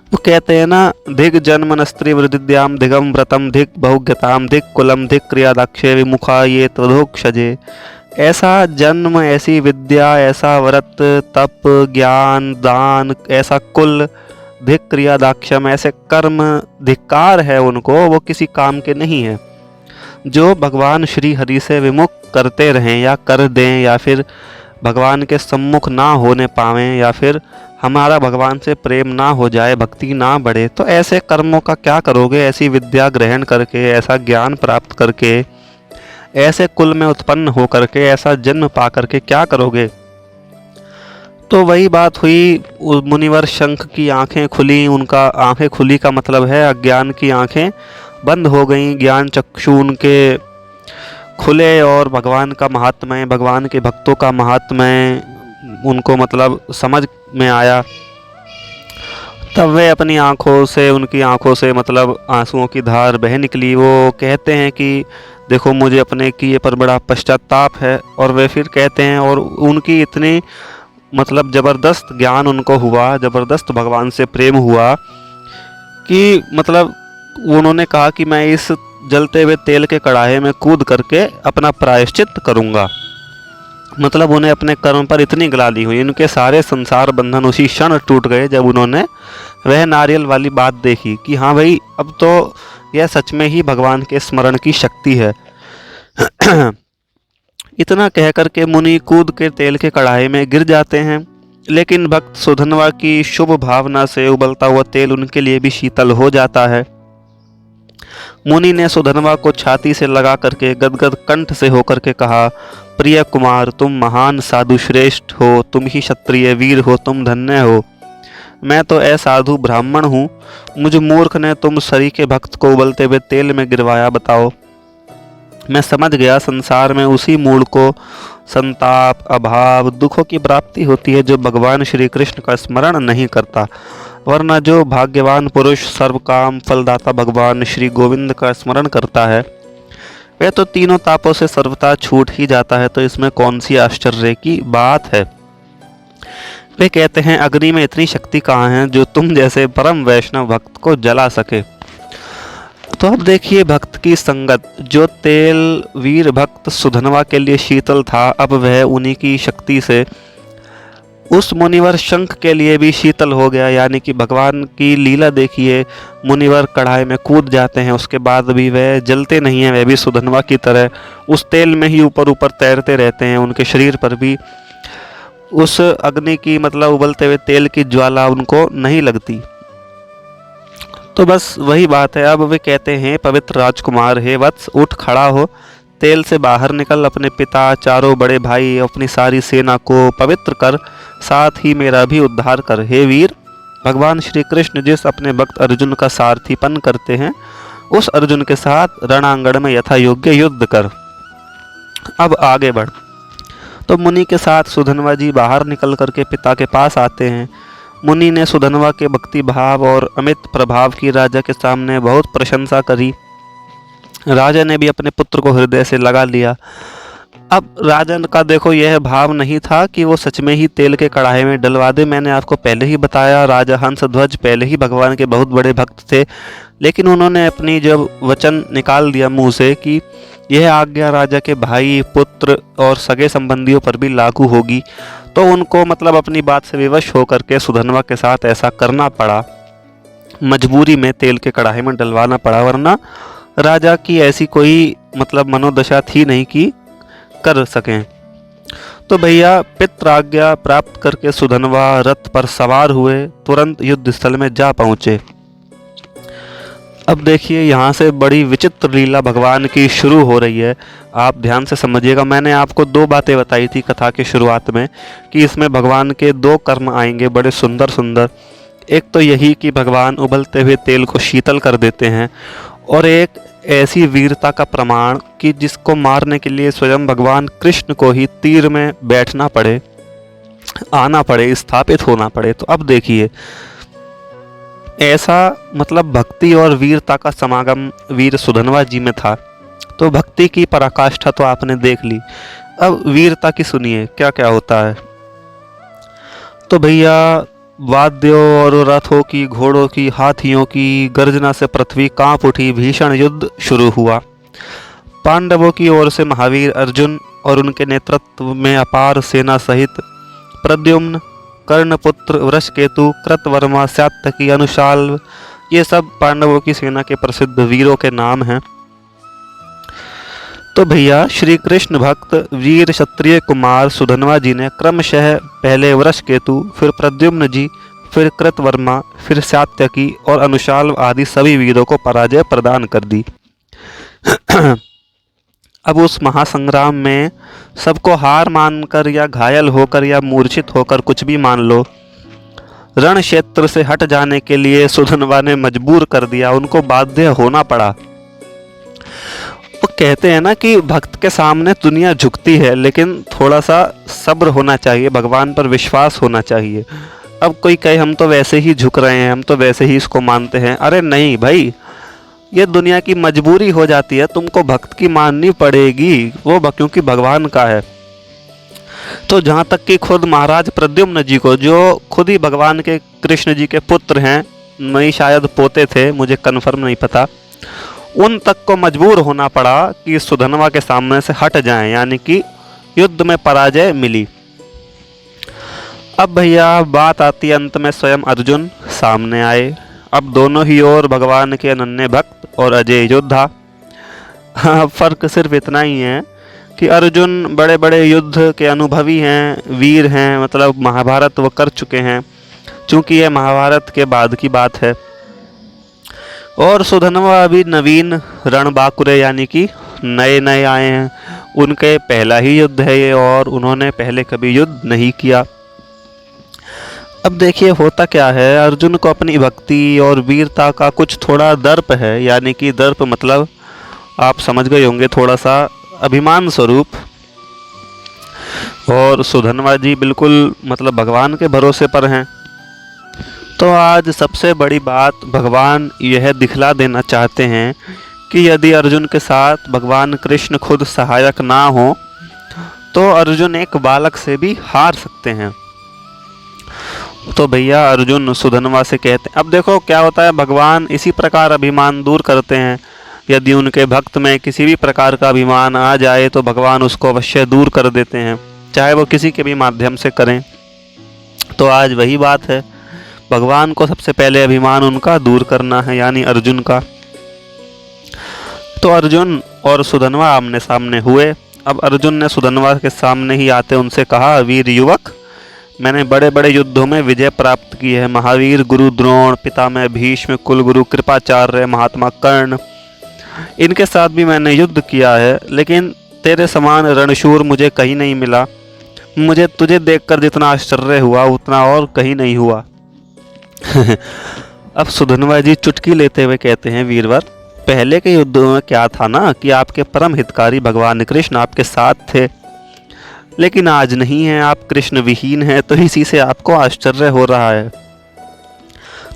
वो कहते हैं ना, धिक जन्म स्त्री वृद्धिद्याम धिगम व्रतम धिक बहुज्ञताम धिक कुलम धिक क्रियादाक्षे विमुखा ये त्वधोक्षजे। ऐसा जन्म, ऐसी विद्या, ऐसा व्रत तप ज्ञान दान, ऐसा कुल, धिक क्रियादाक्षम, ऐसे कर्म धिक्कार है उनको, वो किसी काम के नहीं है। जो भगवान श्री हरि से विमुख करते रहें या कर दें, या फिर भगवान के सम्मुख ना होने पावें, या फिर हमारा भगवान से प्रेम ना हो जाए, भक्ति ना बढ़े, तो ऐसे कर्मों का क्या करोगे। ऐसी विद्या ग्रहण करके, ऐसा ज्ञान प्राप्त करके, ऐसे कुल में उत्पन्न हो करके, ऐसा जन्म पा करके क्या करोगे। तो वही बात हुई, मुनिवर शंख की आंखें खुली। उनका आंखें खुली का मतलब है अज्ञान की आंखें बंद हो गईं, ज्ञान चक्षु उनके खुले और भगवान का महात्म्य, भगवान के भक्तों का महात्म्य उनको मतलब समझ में आया। तब वे अपनी आंखों से, उनकी आंखों से मतलब आंसुओं की धार बह निकली। वो कहते हैं कि देखो मुझे अपने किए पर बड़ा पश्चाताप है। और वे फिर कहते हैं, और उनकी इतनी मतलब ज़बरदस्त ज्ञान उनको हुआ, ज़बरदस्त भगवान से प्रेम हुआ कि मतलब उन्होंने कहा कि मैं इस जलते हुए तेल के कढ़ाई में कूद करके अपना प्रायश्चित करूँगा। मतलब उन्हें अपने कर्म पर इतनी ग्लानि हुई, उनके सारे संसार बंधन उसी क्षण टूट गए जब उन्होंने वह नारियल वाली बात देखी कि हाँ भाई, अब तो यह सच में ही भगवान के स्मरण की शक्ति है। इतना कह करके मुनि कूद के तेल के कढ़ाई में गिर जाते हैं। लेकिन भक्त सुधनवा की शुभ भावना से उबलता हुआ तेल उनके लिए भी शीतल हो जाता है। मुनि ने सुधन्वा को छाती से लगा करके गदगद कंठ से होकर के कहा, प्रिय कुमार, तुम महान साधु श्रेष्ठ हो, तुम ही क्षत्रिय वीर हो, तुम धन्य हो। मैं तो असाधु ब्राह्मण हूँ, मुझ मूर्ख ने तुम सरी के भक्त को उबलते हुए तेल में गिरवाया, बताओ। मैं समझ गया संसार में उसी मूल को संताप, अभाव, दुखों की प्राप्ति होती है जो भगवान श्री कृष्ण का स्मरण नहीं करता, वरना जो भाग्यवान पुरुष सर्वकाम फलदाता भगवान श्री गोविंद का स्मरण करता है वह तो तीनों तापों से सर्वथा छूट ही जाता है। तो इसमें कौन सी आश्चर्य की बात है। वे कहते हैं, अग्नि में इतनी शक्ति कहाँ है जो तुम जैसे परम वैष्णव भक्त को जला सके। तो अब देखिए भक्त की संगत। जो तेल वीर भक्त सुधनवा के लिए शीतल था, अब वह उन्हीं की शक्ति से उस मुनिवर शंख के लिए भी शीतल हो गया। यानी कि भगवान की लीला देखिए, मुनिवर कढ़ाई में कूद जाते हैं, उसके बाद भी वह जलते नहीं हैं, वह भी सुधनवा की तरह उस तेल में ही ऊपर ऊपर तैरते रहते हैं। उनके शरीर पर भी उस अग्नि की मतलब उबलते हुए तेल की ज्वाला उनको नहीं लगती। तो बस वही बात है। अब वे कहते हैं, पवित्र राजकुमार, हे वत्स, उठ खड़ा हो, तेल से बाहर निकल, अपने पिता, चारों बड़े भाई, अपनी सारी सेना को पवित्र कर, साथ ही मेरा भी उद्धार कर। हे वीर, भगवान श्री कृष्ण जिस अपने भक्त अर्जुन का सारथीपन करते हैं, उस अर्जुन के साथ रणांगण में यथा योग्य युद्ध कर। अब आगे बढ़। तो मुनि के साथ सुधन्वा जी बाहर निकल करके पिता के पास आते हैं। मुनि ने सुधन्वा के भक्ति भाव और अमित प्रभाव की राजा के सामने बहुत प्रशंसा करी। राजा ने भी अपने पुत्र को हृदय से लगा लिया। अब राजन का देखो यह भाव नहीं था कि वो सच में ही तेल के कढ़ाई में डलवा दे। मैंने आपको पहले ही बताया, राजा हंसध्वज पहले ही भगवान के बहुत बड़े भक्त थे, लेकिन उन्होंने अपनी जब वचन निकाल दिया मुंह से कि यह आज्ञा राजा के भाई, पुत्र और सगे संबंधियों पर भी लागू होगी, तो उनको मतलब अपनी बात से विवश होकर के सुधन्वा के साथ ऐसा करना पड़ा। मजबूरी में तेल के कढ़ाई में डलवाना पड़ा, वरना राजा की ऐसी कोई मतलब मनोदशा थी नहीं कि कर सकें। तो भैया पित्र आज्ञा प्राप्त करके सुधन्वा रथ पर सवार हुए, तुरंत युद्ध स्थल में जा पहुंचे। अब देखिए यहाँ से बड़ी विचित्र लीला भगवान की शुरू हो रही है। आप ध्यान से समझिएगा। मैंने आपको दो बातें बताई थी कथा के शुरुआत में कि इसमें भगवान के दो कर्म आएंगे बड़े सुंदर सुंदर। एक तो यही कि भगवान उबलते हुए तेल को शीतल कर देते हैं, और एक ऐसी वीरता का प्रमाण कि जिसको मारने के लिए स्वयं भगवान कृष्ण को ही तीर में बैठना पड़े, आना पड़े, स्थापित होना पड़े। तो अब देखिए ऐसा मतलब भक्ति और वीरता का समागम वीर सुधन्वा जी में था। तो भक्ति की पराकाष्ठा तो आपने देख ली, अब वीरता की सुनिए क्या क्या होता है। तो भैया वाद्यों और रथों की, घोड़ों की, हाथियों की गर्जना से पृथ्वी कांप उठी। भीषण युद्ध शुरू हुआ। पांडवों की ओर से महावीर अर्जुन और उनके नेतृत्व में अपार सेना सहित प्रद्युम्न, कर्णपुत्र, वृषकेतु, कृतवर्मा, सात्यकी, अनुशाल्व, ये सब पांडवों की सेना के प्रसिद्ध वीरों के नाम हैं। तो भैया श्री कृष्ण भक्त वीर क्षत्रिय कुमार सुधन्वा जी ने क्रमशः पहले वृषकेतु, फिर प्रद्युम्न जी, फिर कृतवर्मा, फिर सात्यकी और अनुशाल्व आदि सभी वीरों को पराजय प्रदान कर दी। अब उस महासंग्राम में सबको हार मानकर या घायल होकर या मूर्छित होकर कुछ भी मान लो, रण क्षेत्र से हट जाने के लिए सुधन्वा ने मजबूर कर दिया, उनको बाध्य होना पड़ा। वो कहते हैं ना कि भक्त के सामने दुनिया झुकती है, लेकिन थोड़ा सा सब्र होना चाहिए, भगवान पर विश्वास होना चाहिए। अब कोई कहे हम तो वैसे ही झुक रहे हैं, हम तो वैसे ही इसको मानते हैं। अरे नहीं भाई, ये दुनिया की मजबूरी हो जाती है, तुमको भक्त की माननी पड़ेगी, वो क्योंकि भगवान का है। तो जहाँ तक कि खुद महाराज प्रद्युम्न जी को, जो खुद ही भगवान के कृष्ण जी के पुत्र हैं, नहीं शायद पोते थे, मुझे कन्फर्म नहीं पता, उन तक को मजबूर होना पड़ा कि सुधन्वा के सामने से हट जाएं, यानी कि युद्ध में पराजय मिली। अब भैया बात आती अंत में स्वयं अर्जुन सामने आए। अब दोनों ही ओर भगवान के अनन्य भक्त और अजय योद्धा। फर्क सिर्फ इतना ही है कि अर्जुन बड़े बड़े युद्ध के अनुभवी हैं, वीर हैं, मतलब महाभारत वो कर चुके हैं, चूँकि यह महाभारत के बाद की बात है। और सुधनवा अभी नवीन रणबांकुरे यानी कि नए नए आए हैं, उनके पहला ही युद्ध है ये और उन्होंने पहले कभी युद्ध नहीं किया। अब देखिए होता क्या है, अर्जुन को अपनी भक्ति और वीरता का कुछ थोड़ा दर्प है, यानी कि दर्प मतलब आप समझ गए होंगे, थोड़ा सा अभिमान स्वरूप। और सुधनवा जी बिल्कुल मतलब भगवान के भरोसे पर हैं। तो आज सबसे बड़ी बात भगवान यह दिखला देना चाहते हैं कि यदि अर्जुन के साथ भगवान कृष्ण खुद सहायक ना हो तो अर्जुन एक बालक से भी हार सकते हैं। तो भैया अर्जुन सुधनवा से कहते हैं, अब देखो क्या होता है, भगवान इसी प्रकार अभिमान दूर करते हैं। यदि उनके भक्त में किसी भी प्रकार का अभिमान आ जाए तो भगवान उसको अवश्य दूर कर देते हैं, चाहे वो किसी के भी माध्यम से करें। तो आज वही बात है, भगवान को सबसे पहले अभिमान उनका दूर करना है, यानी अर्जुन का। तो अर्जुन और सुधनवा आमने सामने हुए। अब अर्जुन ने सुधनवा के सामने ही आते उनसे कहा, वीर युवक, मैंने बड़े बड़े युद्धों में विजय प्राप्त की है। महावीर गुरु द्रोण, पितामह भीष्म, कुलगुरु कृपाचार्य, महात्मा कर्ण, इनके साथ भी मैंने युद्ध किया है, लेकिन तेरे समान रणशूर मुझे कहीं नहीं मिला। मुझे तुझे देखकर जितना आश्चर्य हुआ उतना और कहीं नहीं हुआ। अब सुधनवा जी चुटकी लेते हुए कहते हैं, वीरवर, पहले के युद्धों में क्या था ना कि आपके परम हितकारी भगवान कृष्ण आपके साथ थे, लेकिन आज नहीं है, आप कृष्ण विहीन हैं, तो इसी से आपको आश्चर्य हो रहा है।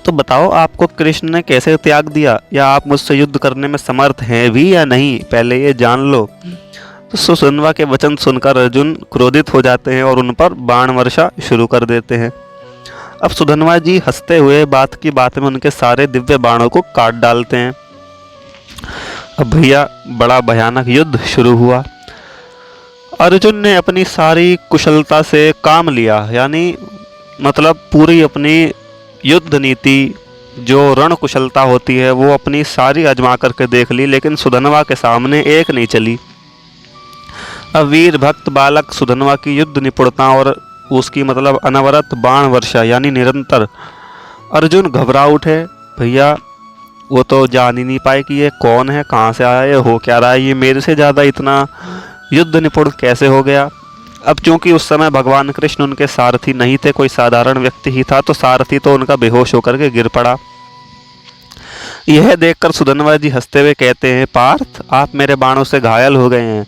तो बताओ आपको कृष्ण ने कैसे त्याग दिया, या आप मुझसे युद्ध करने में समर्थ हैं भी या नहीं, पहले ये जान लो। तो सुधनवा के वचन सुनकर अर्जुन क्रोधित हो जाते हैं और उन पर बाण वर्षा शुरू कर देते हैं। अब सुधनवा जी हंसते हुए बात की बात में उनके सारे दिव्य बाणों को काट डालते हैं। अब भैया बड़ा भयानक युद्ध शुरू हुआ। अर्जुन ने अपनी सारी कुशलता से काम लिया, यानी मतलब पूरी अपनी युद्ध नीति जो रण कुशलता होती है वो अपनी सारी आजमा करके देख ली, लेकिन सुधनवा के सामने एक नहीं चली। अब वीर भक्त बालक सुधनवा की युद्ध निपुणता और उसकी मतलब अनवरत बाण वर्षा यानी निरंतर, अर्जुन घबरा उठे। भैया वो तो जान ही नहीं पाए कि ये कौन है, कहाँ से आया, ये हो क्या रहा है, ये मेरे से ज़्यादा इतना युद्ध निपुण कैसे हो गया। अब चूंकि उस समय भगवान कृष्ण उनके सारथी नहीं थे, कोई साधारण व्यक्ति ही था, तो सारथी तो उनका बेहोश होकर के गिर पड़ा। यह देखकर सुधनवा जी हंसते हुए कहते हैं, पार्थ, आप मेरे बाणों से घायल हो गए हैं।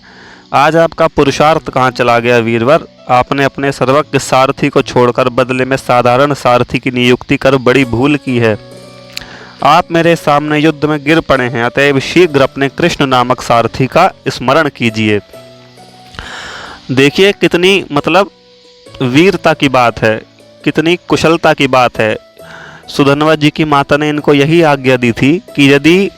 आज आपका पुरुषार्थ कहाँ चला गया वीरवर, आपने अपने सर्वज्ञ सारथी को छोड़कर बदले में साधारण सारथी की नियुक्ति कर बड़ी भूल की है। आप मेरे सामने युद्ध में गिर पड़े हैं, अतएव शीघ्र अपने कृष्ण नामक सारथी का स्मरण कीजिए। देखिए कितनी मतलब वीरता की बात है, कितनी कुशलता की बात है। सुधनवा जी की माता ने इनको यही आज्ञा दी थी कि यदि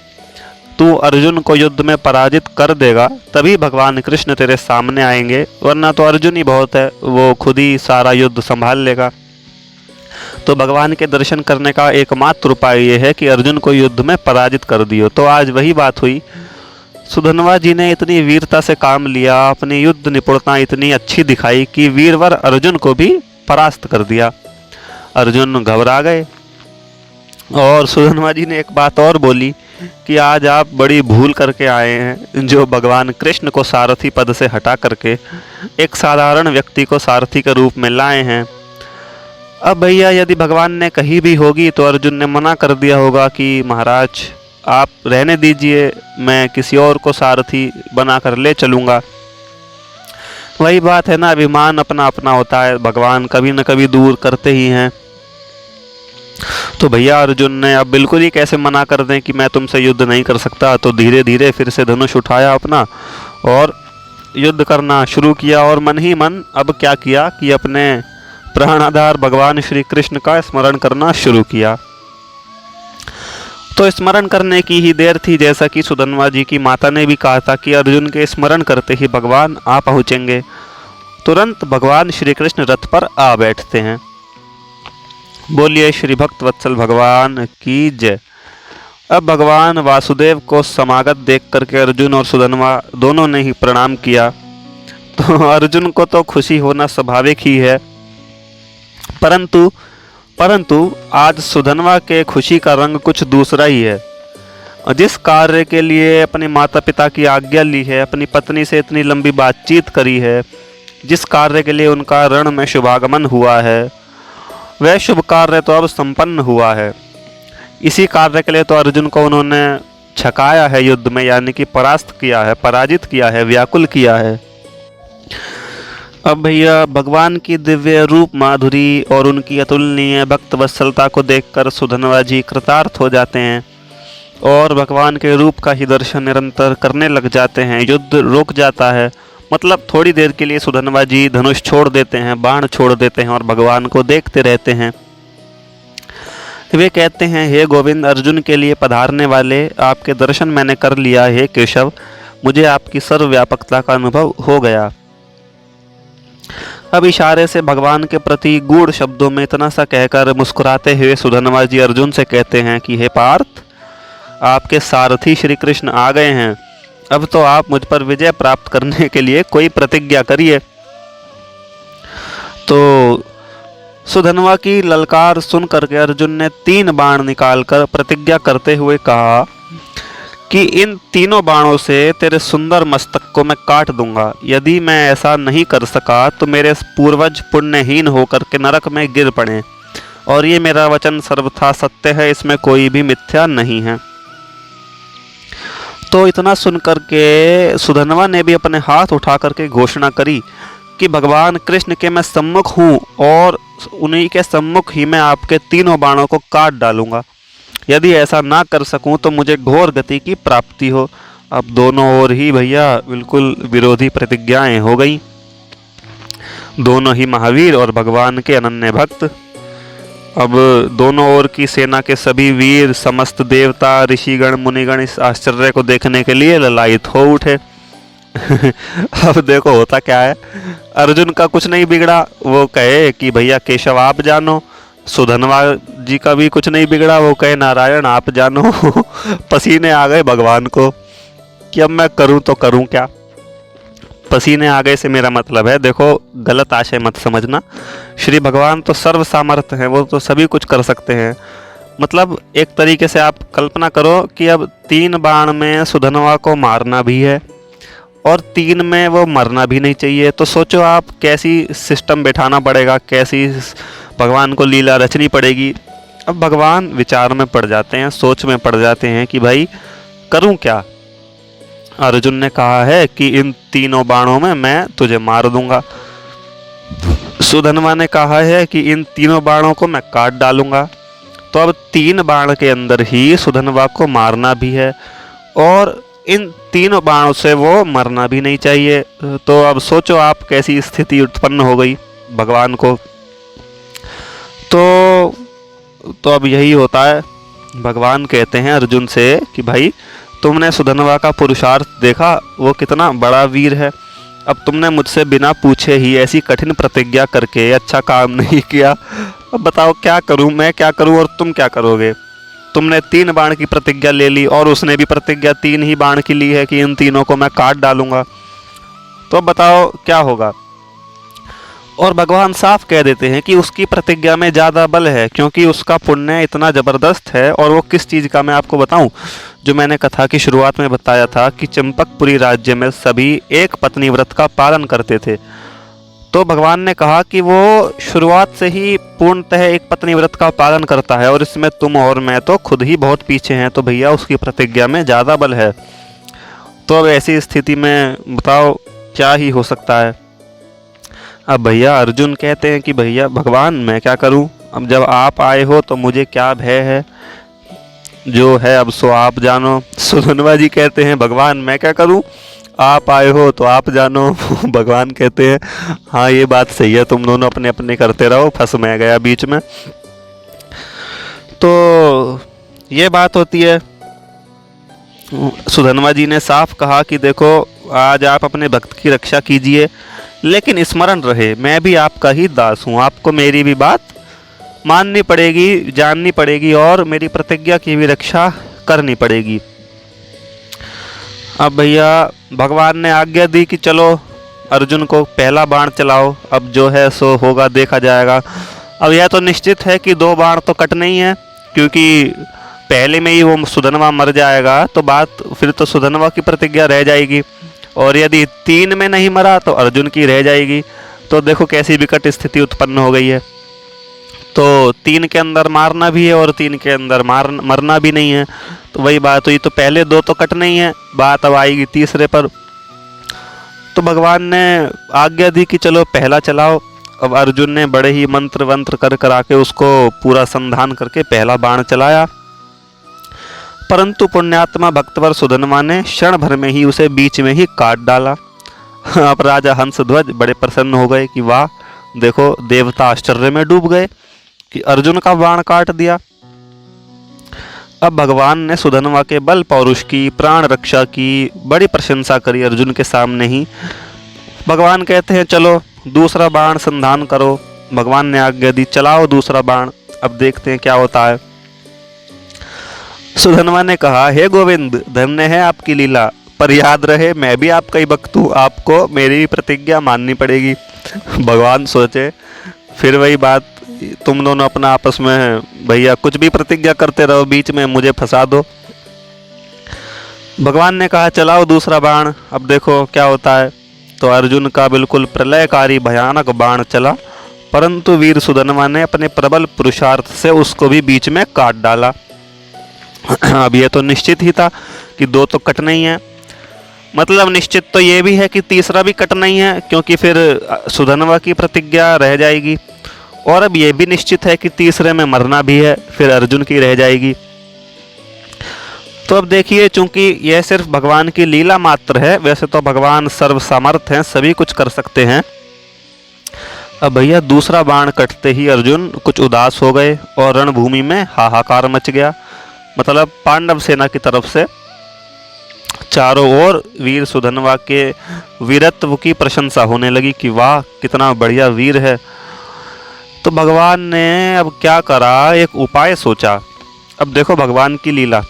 तू अर्जुन को युद्ध में पराजित कर देगा तभी भगवान कृष्ण तेरे सामने आएंगे, वरना तो अर्जुन ही बहुत है, वो खुद ही सारा युद्ध संभाल लेगा। तो भगवान के दर्शन करने का एकमात्र उपाय ये है कि अर्जुन को युद्ध में पराजित कर दियो। तो आज वही बात हुई। सुधनवा जी ने इतनी वीरता से काम लिया, अपनी युद्ध निपुणता इतनी अच्छी दिखाई कि वीरवर अर्जुन को भी परास्त कर दिया। अर्जुन घबरा गए और सुधनवा जी ने एक बात और बोली कि आज आप बड़ी भूल करके आए हैं, जो भगवान कृष्ण को सारथी पद से हटा करके एक साधारण व्यक्ति को सारथी के रूप में लाए हैं। अब भैया यदि भगवान ने कही भी होगी तो अर्जुन ने मना कर दिया होगा कि महाराज आप रहने दीजिए, मैं किसी और को सारथी बना कर ले चलूँगा। वही बात है ना, अभिमान अपना अपना होता है, भगवान कभी न कभी दूर करते ही हैं। तो भैया अर्जुन ने अब बिल्कुल ही कैसे मना कर दें कि मैं तुमसे युद्ध नहीं कर सकता, तो धीरे धीरे फिर से धनुष उठाया अपना और युद्ध करना शुरू किया। और मन ही मन अब क्या किया कि अपने प्राणाधार भगवान श्री कृष्ण का स्मरण करना शुरू किया। तो स्मरण करने की ही देर थी, जैसा कि सुधनवा जी की माता ने भी कहा था कि अर्जुन के स्मरण करते ही भगवान आ पहुँचेंगे। तुरंत भगवान श्री कृष्ण रथ पर आ बैठते हैं। बोलिए श्री भक्त वत्सल भगवान की जय। अब भगवान वासुदेव को समागत देख करके अर्जुन और सुधनवा दोनों ने ही प्रणाम किया। तो अर्जुन को तो खुशी होना स्वाभाविक ही है, परंतु आज सुधनवा के खुशी का रंग कुछ दूसरा ही है। जिस कार्य के लिए अपने माता पिता की आज्ञा ली है, अपनी पत्नी से इतनी लंबी बातचीत करी है, जिस कार्य के लिए उनका रण में शुभागमन हुआ है, वह शुभ कार्य तो अब संपन्न हुआ है। इसी कार्य के लिए तो अर्जुन को उन्होंने छकाया है युद्ध में, यानी कि परास्त किया है, पराजित किया है, व्याकुल किया है। अब भैया भगवान की दिव्य रूप माधुरी और उनकी अतुलनीय भक्त वत्सलता को देखकर सुधन्वा जी कृतार्थ हो जाते हैं और भगवान के रूप का ही दर्शन निरंतर करने लग जाते हैं। युद्ध रुक जाता है, मतलब थोड़ी देर के लिए सुधन्वा जी धनुष छोड़ देते हैं, बाण छोड़ देते हैं और भगवान को देखते रहते हैं। वे कहते हैं, हे गोविंद, अर्जुन के लिए पधारने वाले आपके दर्शन मैंने कर लिया। हे केशव, मुझे आपकी सर्वव्यापकता का अनुभव हो गया। अब इशारे से भगवान के प्रति गूढ़ शब्दों में इतना सा कहकर मुस्कुराते हुए सुधन्वा जी अर्जुन से कहते हैं कि हे पार्थ, आपके सारथी श्री कृष्ण आ गए हैं। अब तो आप मुझ पर विजय प्राप्त करने के लिए कोई प्रतिज्ञा करिए। तो सुधन्वा की ललकार सुन करके अर्जुन ने 3 बाण निकालकर प्रतिज्ञा करते हुए कहा कि इन तीनों बाणों से तेरे सुंदर मस्तक को मैं काट दूंगा। यदि मैं ऐसा नहीं कर सका तो मेरे पूर्वज पुण्यहीन होकर के नरक में गिर पड़े, और ये मेरा वचन सर्वथा सत्य है, इसमें कोई भी मिथ्या नहीं है। तो इतना सुनकर के सुधन्वा ने भी अपने हाथ उठा करके घोषणा करी कि भगवान कृष्ण के मैं सम्मुख हूँ और उन्हीं के सम्मुख ही मैं आपके तीनों बाणों को काट डालूंगा। यदि ऐसा ना कर सकूं तो मुझे घोर गति की प्राप्ति हो। अब दोनों ओर ही भैया बिल्कुल विरोधी प्रतिज्ञाएं हो गई। दोनों ही महावीर और भगवान के अनन्य भक्त। अब दोनों ओर की सेना के सभी वीर, समस्त देवता, ऋषिगण, मुनिगण इस आश्चर्य को देखने के लिए ललायित हो उठे। अब देखो होता क्या है, अर्जुन का कुछ नहीं बिगड़ा, वो कहे कि भैया केशव आप जानो। सुधन्वा जी का भी कुछ नहीं बिगड़ा, वो कहे नारायण आप जानो। पसीने आ गए भगवान को कि अब मैं करूं तो करूं क्या। पसीने आ गए से मेरा मतलब है, देखो गलत आशय मत समझना, श्री भगवान तो सर्व सामर्थ हैं, वो तो सभी कुछ कर सकते हैं। मतलब एक तरीके से आप कल्पना करो कि अब 3 बाण में सुधन्वा को मारना भी है और 3 में वो मरना भी नहीं चाहिए। तो सोचो आप कैसी सिस्टम बैठाना पड़ेगा, कैसी भगवान को लीला रचनी पड़ेगी। अब भगवान विचार में पड़ जाते हैं, सोच में पड़ जाते हैं कि भाई करूं क्या। अर्जुन ने कहा है कि इन तीनों बाणों में मैं तुझे मार दूंगा। सुधन्वा ने कहा है कि इन तीनों बाणों को मैं काट डालूंगा। तो अब 3 बाण के अंदर ही सुधन्वा को मारना भी है और इन तीनों बाणों से वो मरना भी नहीं चाहिए। तो अब सोचो आप कैसी स्थिति उत्पन्न हो गई भगवान को। तो अब यही होता है, भगवान कहते हैं अर्जुन से कि भाई तुमने सुधन्वा का पुरुषार्थ देखा, वो कितना बड़ा वीर है। अब तुमने मुझसे बिना पूछे ही ऐसी कठिन प्रतिज्ञा करके अच्छा काम नहीं किया। अब बताओ क्या करूं, मैं क्या करूं और तुम क्या करोगे। तुमने 3 बाण की प्रतिज्ञा ले ली और उसने भी प्रतिज्ञा 3 ही बाण की ली है कि इन तीनों को मैं काट डालूंगा। तो बताओ क्या होगा। और भगवान साफ कह देते हैं कि उसकी प्रतिज्ञा में ज़्यादा बल है, क्योंकि उसका पुण्य इतना ज़बरदस्त है। और वो किस चीज़ का मैं आपको बताऊं, जो मैंने कथा की शुरुआत में बताया था कि चंपकपुरी राज्य में सभी एक पत्नी व्रत का पालन करते थे। तो भगवान ने कहा कि वो शुरुआत से ही पूर्णतः एक पत्नी व्रत का पालन करता है और इसमें तुम और मैं तो खुद ही बहुत पीछे हैं। तो भैया उसकी प्रतिज्ञा में ज़्यादा बल है। तो अब ऐसी स्थिति में बताओ क्या ही हो सकता है। अब भैया अर्जुन कहते हैं कि भैया भगवान मैं क्या करूं, अब जब आप आए हो तो मुझे क्या भय है, जो है अब सो आप जानो। सुधन्वा जी कहते हैं भगवान मैं क्या करूं, आप आए हो तो आप जानो। भगवान कहते हैं हाँ ये बात सही है, तुम दोनों अपने अपने करते रहो, फंस मैं गया बीच में। तो ये बात होती है। सुधन्वा जी ने साफ कहा कि देखो आज आप अपने भक्त की रक्षा कीजिए, लेकिन स्मरण रहे मैं भी आपका ही दास हूँ, आपको मेरी भी बात माननी पड़ेगी, जाननी पड़ेगी और मेरी प्रतिज्ञा की भी रक्षा करनी पड़ेगी। अब भैया भगवान ने आज्ञा दी कि चलो अर्जुन को पहला बाण चलाओ, अब जो है सो होगा देखा जाएगा। अब यह तो निश्चित है कि 2 बाण तो कटने ही हैं, क्योंकि पहले में ही वो सुधनवा मर जाएगा तो बात फिर तो सुधनवा की प्रतिज्ञा रह जाएगी, और यदि 3 में नहीं मरा तो अर्जुन की रह जाएगी। तो देखो कैसी विकट स्थिति उत्पन्न हो गई है। तो 3 के अंदर मारना भी है और 3 के अंदर मरना भी नहीं है, तो वही बात हुई। तो पहले 2 तो कटना ही है, बात अब आएगी तीसरे पर। तो भगवान ने आज्ञा दी कि चलो पहला चलाओ। अब अर्जुन ने बड़े ही मंत्र वंत्र कर कर आके उसको पूरा संधान करके पहला बाण चलाया, परंतु पुण्यात्मा भक्तवर सुधनवा ने क्षण भर में ही उसे बीच में ही काट डाला। अब राजा हंसध्वज बड़े प्रसन्न हो गए कि वाह, देखो देवता आश्चर्य में डूब गए कि अर्जुन का बाण काट दिया। अब भगवान ने सुधनवा के बल पौरुष की, प्राण रक्षा की बड़ी प्रशंसा करी अर्जुन के सामने ही। भगवान कहते हैं चलो दूसरा बाण संधान करो। भगवान ने आज्ञा दी, चलाओ दूसरा बाण। अब देखते हैं क्या होता है। सुधनवा ने कहा, हे गोविंद, धन्य है आपकी लीला, पर याद रहे मैं भी आपका ही भक्त हूँ, आपको मेरी प्रतिज्ञा माननी पड़ेगी। भगवान सोचे फिर वही बात, तुम दोनों अपना आपस में भैया कुछ भी प्रतिज्ञा करते रहो, बीच में मुझे फंसा दो। भगवान ने कहा चलाओ दूसरा बाण। अब देखो क्या होता है। तो अर्जुन का बिल्कुल प्रलयकारी भयानक बाण चला, परंतु वीर सुधनवा ने अपने प्रबल पुरुषार्थ से उसको भी बीच में काट डाला। अब ये तो निश्चित ही था कि 2 तो कटना ही है, मतलब निश्चित तो ये भी है कि तीसरा भी कटना ही है, क्योंकि फिर सुधनवा की प्रतिज्ञा रह जाएगी। और अब ये भी निश्चित है कि तीसरे में मरना भी है, फिर अर्जुन की रह जाएगी। तो अब देखिए, चूंकि यह सिर्फ भगवान की लीला मात्र है, वैसे तो भगवान सर्वसमर्थ हैं, सभी कुछ कर सकते हैं। अब भैया दूसरा बाण कटते ही अर्जुन कुछ उदास हो गए और रणभूमि में हाहाकार मच गया। मतलब पांडव सेना की तरफ से चारों ओर वीर सुधनवा के वीरत्व की प्रशंसा होने लगी कि वाह कितना बढ़िया वीर है। तो भगवान ने अब क्या करा, एक उपाय सोचा। अब देखो भगवान की लीला।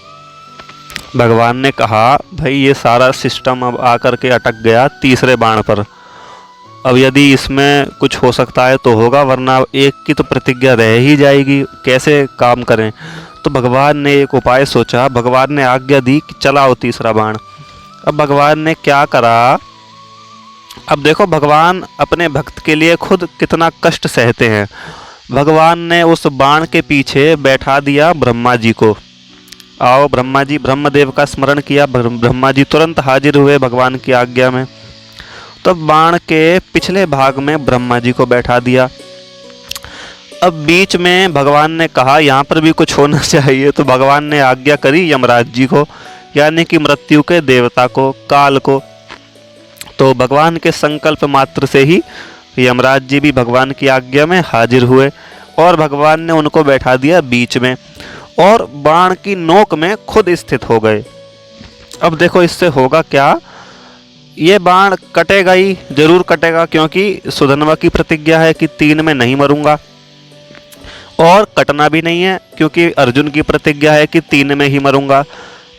भगवान ने कहा भाई ये सारा सिस्टम अब आकर के अटक गया तीसरे बाण पर, अब यदि इसमें कुछ हो सकता है तो होगा, वरना एक की तो प्रतिज्ञा रह ही जाएगी, कैसे काम करें। तो भगवान ने एक उपाय सोचा। भगवान ने आज्ञा दी कि चलाओ तीसरा बाण। अब भगवान ने क्या करा, अब देखो भगवान अपने भक्त के लिए खुद कितना कष्ट सहते हैं। भगवान ने उस बाण के पीछे बैठा दिया ब्रह्मा जी को। आओ ब्रह्मा जी, ब्रह्मदेव का स्मरण किया, ब्रह्मा जी तुरंत हाजिर हुए भगवान की आज्ञा में। तो बाण के पिछले भाग में ब्रह्मा जी को बैठा दिया। अब बीच में भगवान ने कहा यहाँ पर भी कुछ होना चाहिए, तो भगवान ने आज्ञा करी यमराज जी को, यानी कि मृत्यु के देवता को, काल को। तो भगवान के संकल्प मात्र से ही यमराज जी भी भगवान की आज्ञा में हाजिर हुए और भगवान ने उनको बैठा दिया बीच में और बाण की नोक में खुद स्थित हो गए। अब देखो इससे होगा क्या, ये बाण कटेगा ही, जरूर कटेगा, क्योंकि सुधनवा की प्रतिज्ञा है कि 3 में नहीं मरूंगा, और कटना भी नहीं है क्योंकि अर्जुन की प्रतिज्ञा है कि 3 में ही मरूंगा।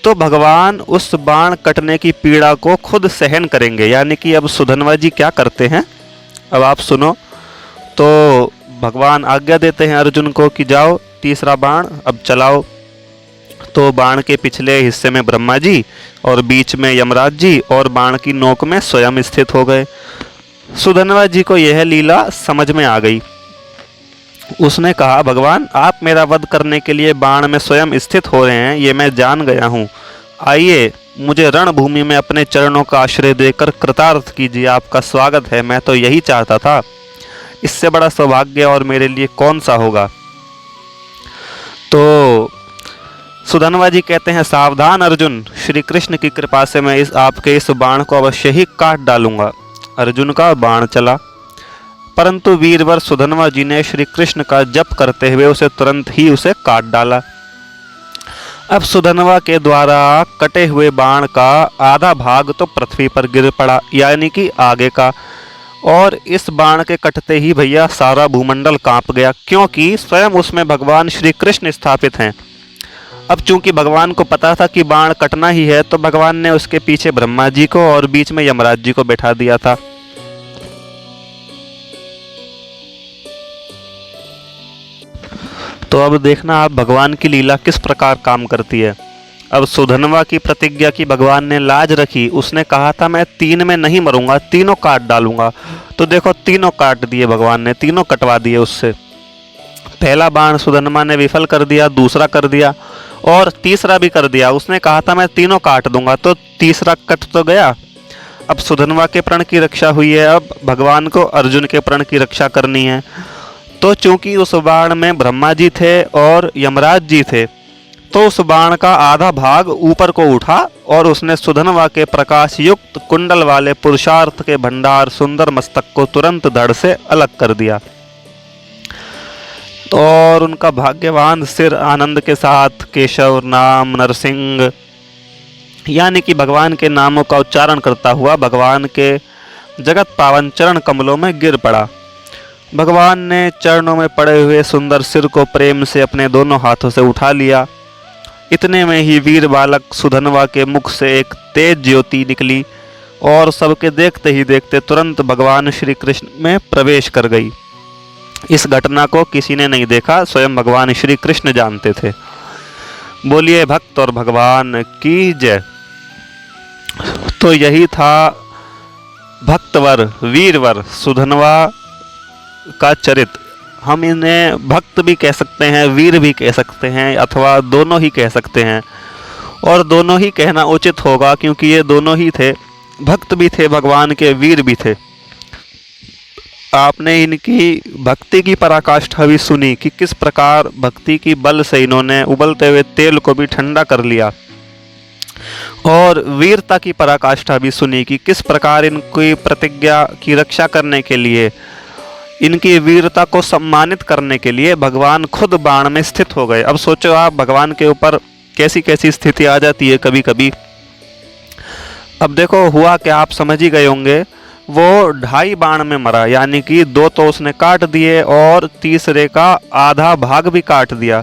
तो भगवान उस बाण कटने की पीड़ा को खुद सहन करेंगे। यानी कि अब सुधनवा जी क्या करते हैं, अब आप सुनो। तो भगवान आज्ञा देते हैं अर्जुन को कि जाओ तीसरा बाण अब चलाओ। तो बाण के पिछले हिस्से में ब्रह्मा जी और बीच में यमराज जी और बाण की नोक में स्वयं स्थित हो गए। सुधनवा जी को यह लीला समझ में आ गई। उसने कहा भगवान आप मेरा वध करने के लिए बाण में स्वयं स्थित हो रहे हैं, ये मैं जान गया हूँ। आइए मुझे रणभूमि में अपने चरणों का आश्रय देकर कृतार्थ कीजिए, आपका स्वागत है, मैं तो यही चाहता था, इससे बड़ा सौभाग्य और मेरे लिए कौन सा होगा। तो सुधनवा जी कहते हैं सावधान अर्जुन, श्री कृष्ण की कृपा से मैं आपके इस बाण को अवश्य ही काट डालूंगा। अर्जुन का बाण चला, परंतु वीरवर सुधनवा जी ने श्री कृष्ण का जप करते हुए उसे तुरंत ही उसे काट डाला। अब सुधनवा के द्वारा कटे हुए बाण का आधा भाग तो पृथ्वी पर गिर पड़ा, यानी कि आगे का, और इस बाण के कटते ही भैया सारा भूमंडल कांप गया, क्योंकि स्वयं उसमें भगवान श्री कृष्ण स्थापित हैं। अब चूंकि भगवान को पता था कि बाण कटना ही है, तो भगवान ने उसके पीछे ब्रह्मा जी को और बीच में यमराज जी को बैठा दिया था। तो अब देखना आप भगवान की लीला किस प्रकार काम करती है। अब सुधनवा की प्रतिज्ञा की भगवान ने लाज रखी। उसने कहा था मैं 3 में नहीं मरूंगा, तीनों काट डालूंगा। तो देखो तीनों काट दिए भगवान ने, तीनों कटवा दिए उससे। पहला बाण सुधनवा ने विफल कर दिया, दूसरा कर दिया और तीसरा भी कर दिया। उसने कहा था मैं तीनों काट दूंगा, तो तीसरा कट तो गया। अब सुधनवा के प्रण की रक्षा हुई है। अब भगवान को अर्जुन के प्रण की रक्षा करनी है। तो चूंकि उस बाण में ब्रह्मा जी थे और यमराज जी थे, तो उस बाण का आधा भाग ऊपर को उठा और उसने सुधनवा के प्रकाश युक्त कुंडल वाले पुरुषार्थ के भंडार सुंदर मस्तक को तुरंत धड़ से अलग कर दिया और उनका भाग्यवान सिर आनंद के साथ केशव, नाम, नरसिंह यानी कि भगवान के नामों का उच्चारण करता हुआ भगवान के जगत पावन चरण कमलों में गिर पड़ा। भगवान ने चरणों में पड़े हुए सुंदर सिर को प्रेम से अपने दोनों हाथों से उठा लिया। इतने में ही वीर बालक सुधनवा के मुख से एक तेज ज्योति निकली और सबके देखते ही देखते तुरंत भगवान श्री कृष्ण में प्रवेश कर गई। इस घटना को किसी ने नहीं देखा, स्वयं भगवान श्री कृष्ण जानते थे। बोलिए भक्त और भगवान की जय। तो यही था भक्तवर, वीरवर सुधनवा का चरित्र। हम इन्हें भक्त भी कह सकते हैं, वीर भी कह सकते हैं, अथवा दोनों ही कह सकते हैं। और दोनों ही कहना उचित होगा क्योंकि ये दोनों ही थे, भक्त भी थे भगवान के, वीर भी थे। आपने इनकी भक्ति की पराकाष्ठा भी सुनी कि किस प्रकार भक्ति की बल से इन्होंने उबलते हुए तेल को भी ठंडा कर लिया। और वीरता की पराकाष्ठा भी सुनी कि किस प्रकार इनकी प्रतिज्ञा की रक्षा करने के लिए, इनकी वीरता को सम्मानित करने के लिए भगवान खुद बाण में स्थित हो गए। अब सोचो आप, भगवान के ऊपर कैसी कैसी स्थिति आ जाती है कभी कभी। अब देखो हुआ क्या, आप समझ ही गए होंगे। वो 2.5 बाण में मरा, यानी कि 2 तो उसने काट दिए और तीसरे का आधा भाग भी काट दिया।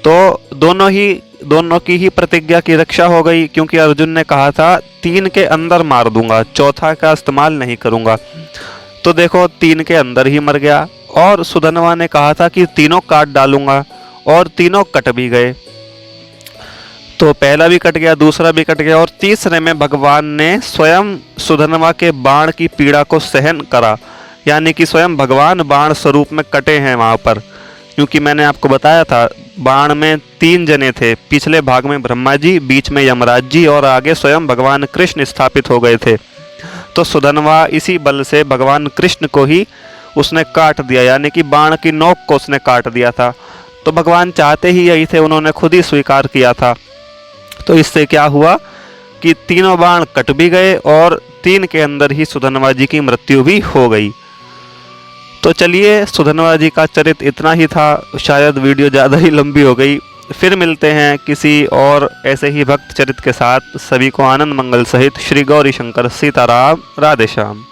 तो दोनों की ही प्रतिज्ञा की रक्षा हो गई क्योंकि अर्जुन ने कहा था 3 के अंदर मार दूंगा, चौथा का इस्तेमाल नहीं करूंगा। तो देखो 3 के अंदर ही मर गया। और सुधनवा ने कहा था कि तीनों काट डालूंगा और तीनों कट भी गए। तो पहला भी कट गया, दूसरा भी कट गया और तीसरे में भगवान ने स्वयं सुधनवा के बाण की पीड़ा को सहन करा, यानी कि स्वयं भगवान बाण स्वरूप में कटे हैं वहाँ पर। क्योंकि मैंने आपको बताया था बाण में 3 जने थे, पिछले भाग में ब्रह्मा जी, बीच में यमराज जी और आगे स्वयं भगवान कृष्ण स्थापित हो गए थे। तो सुधनवा इसी बल से भगवान कृष्ण को ही उसने काट दिया, यानी कि बाण की नोक को उसने काट दिया था। तो भगवान चाहते ही यही थे, उन्होंने खुद ही स्वीकार किया था। तो इससे क्या हुआ कि तीनों बाण कट भी गए और 3 के अंदर ही सुधनवा जी की मृत्यु भी हो गई। तो चलिए, सुधनवा जी का चरित्र इतना ही था। शायद वीडियो ज़्यादा ही लंबी हो गई। फिर मिलते हैं किसी और ऐसे ही भक्त चरित्र के साथ। सभी को आनंद मंगल सहित श्री गौरी शंकर सीताराम, राधे श्याम।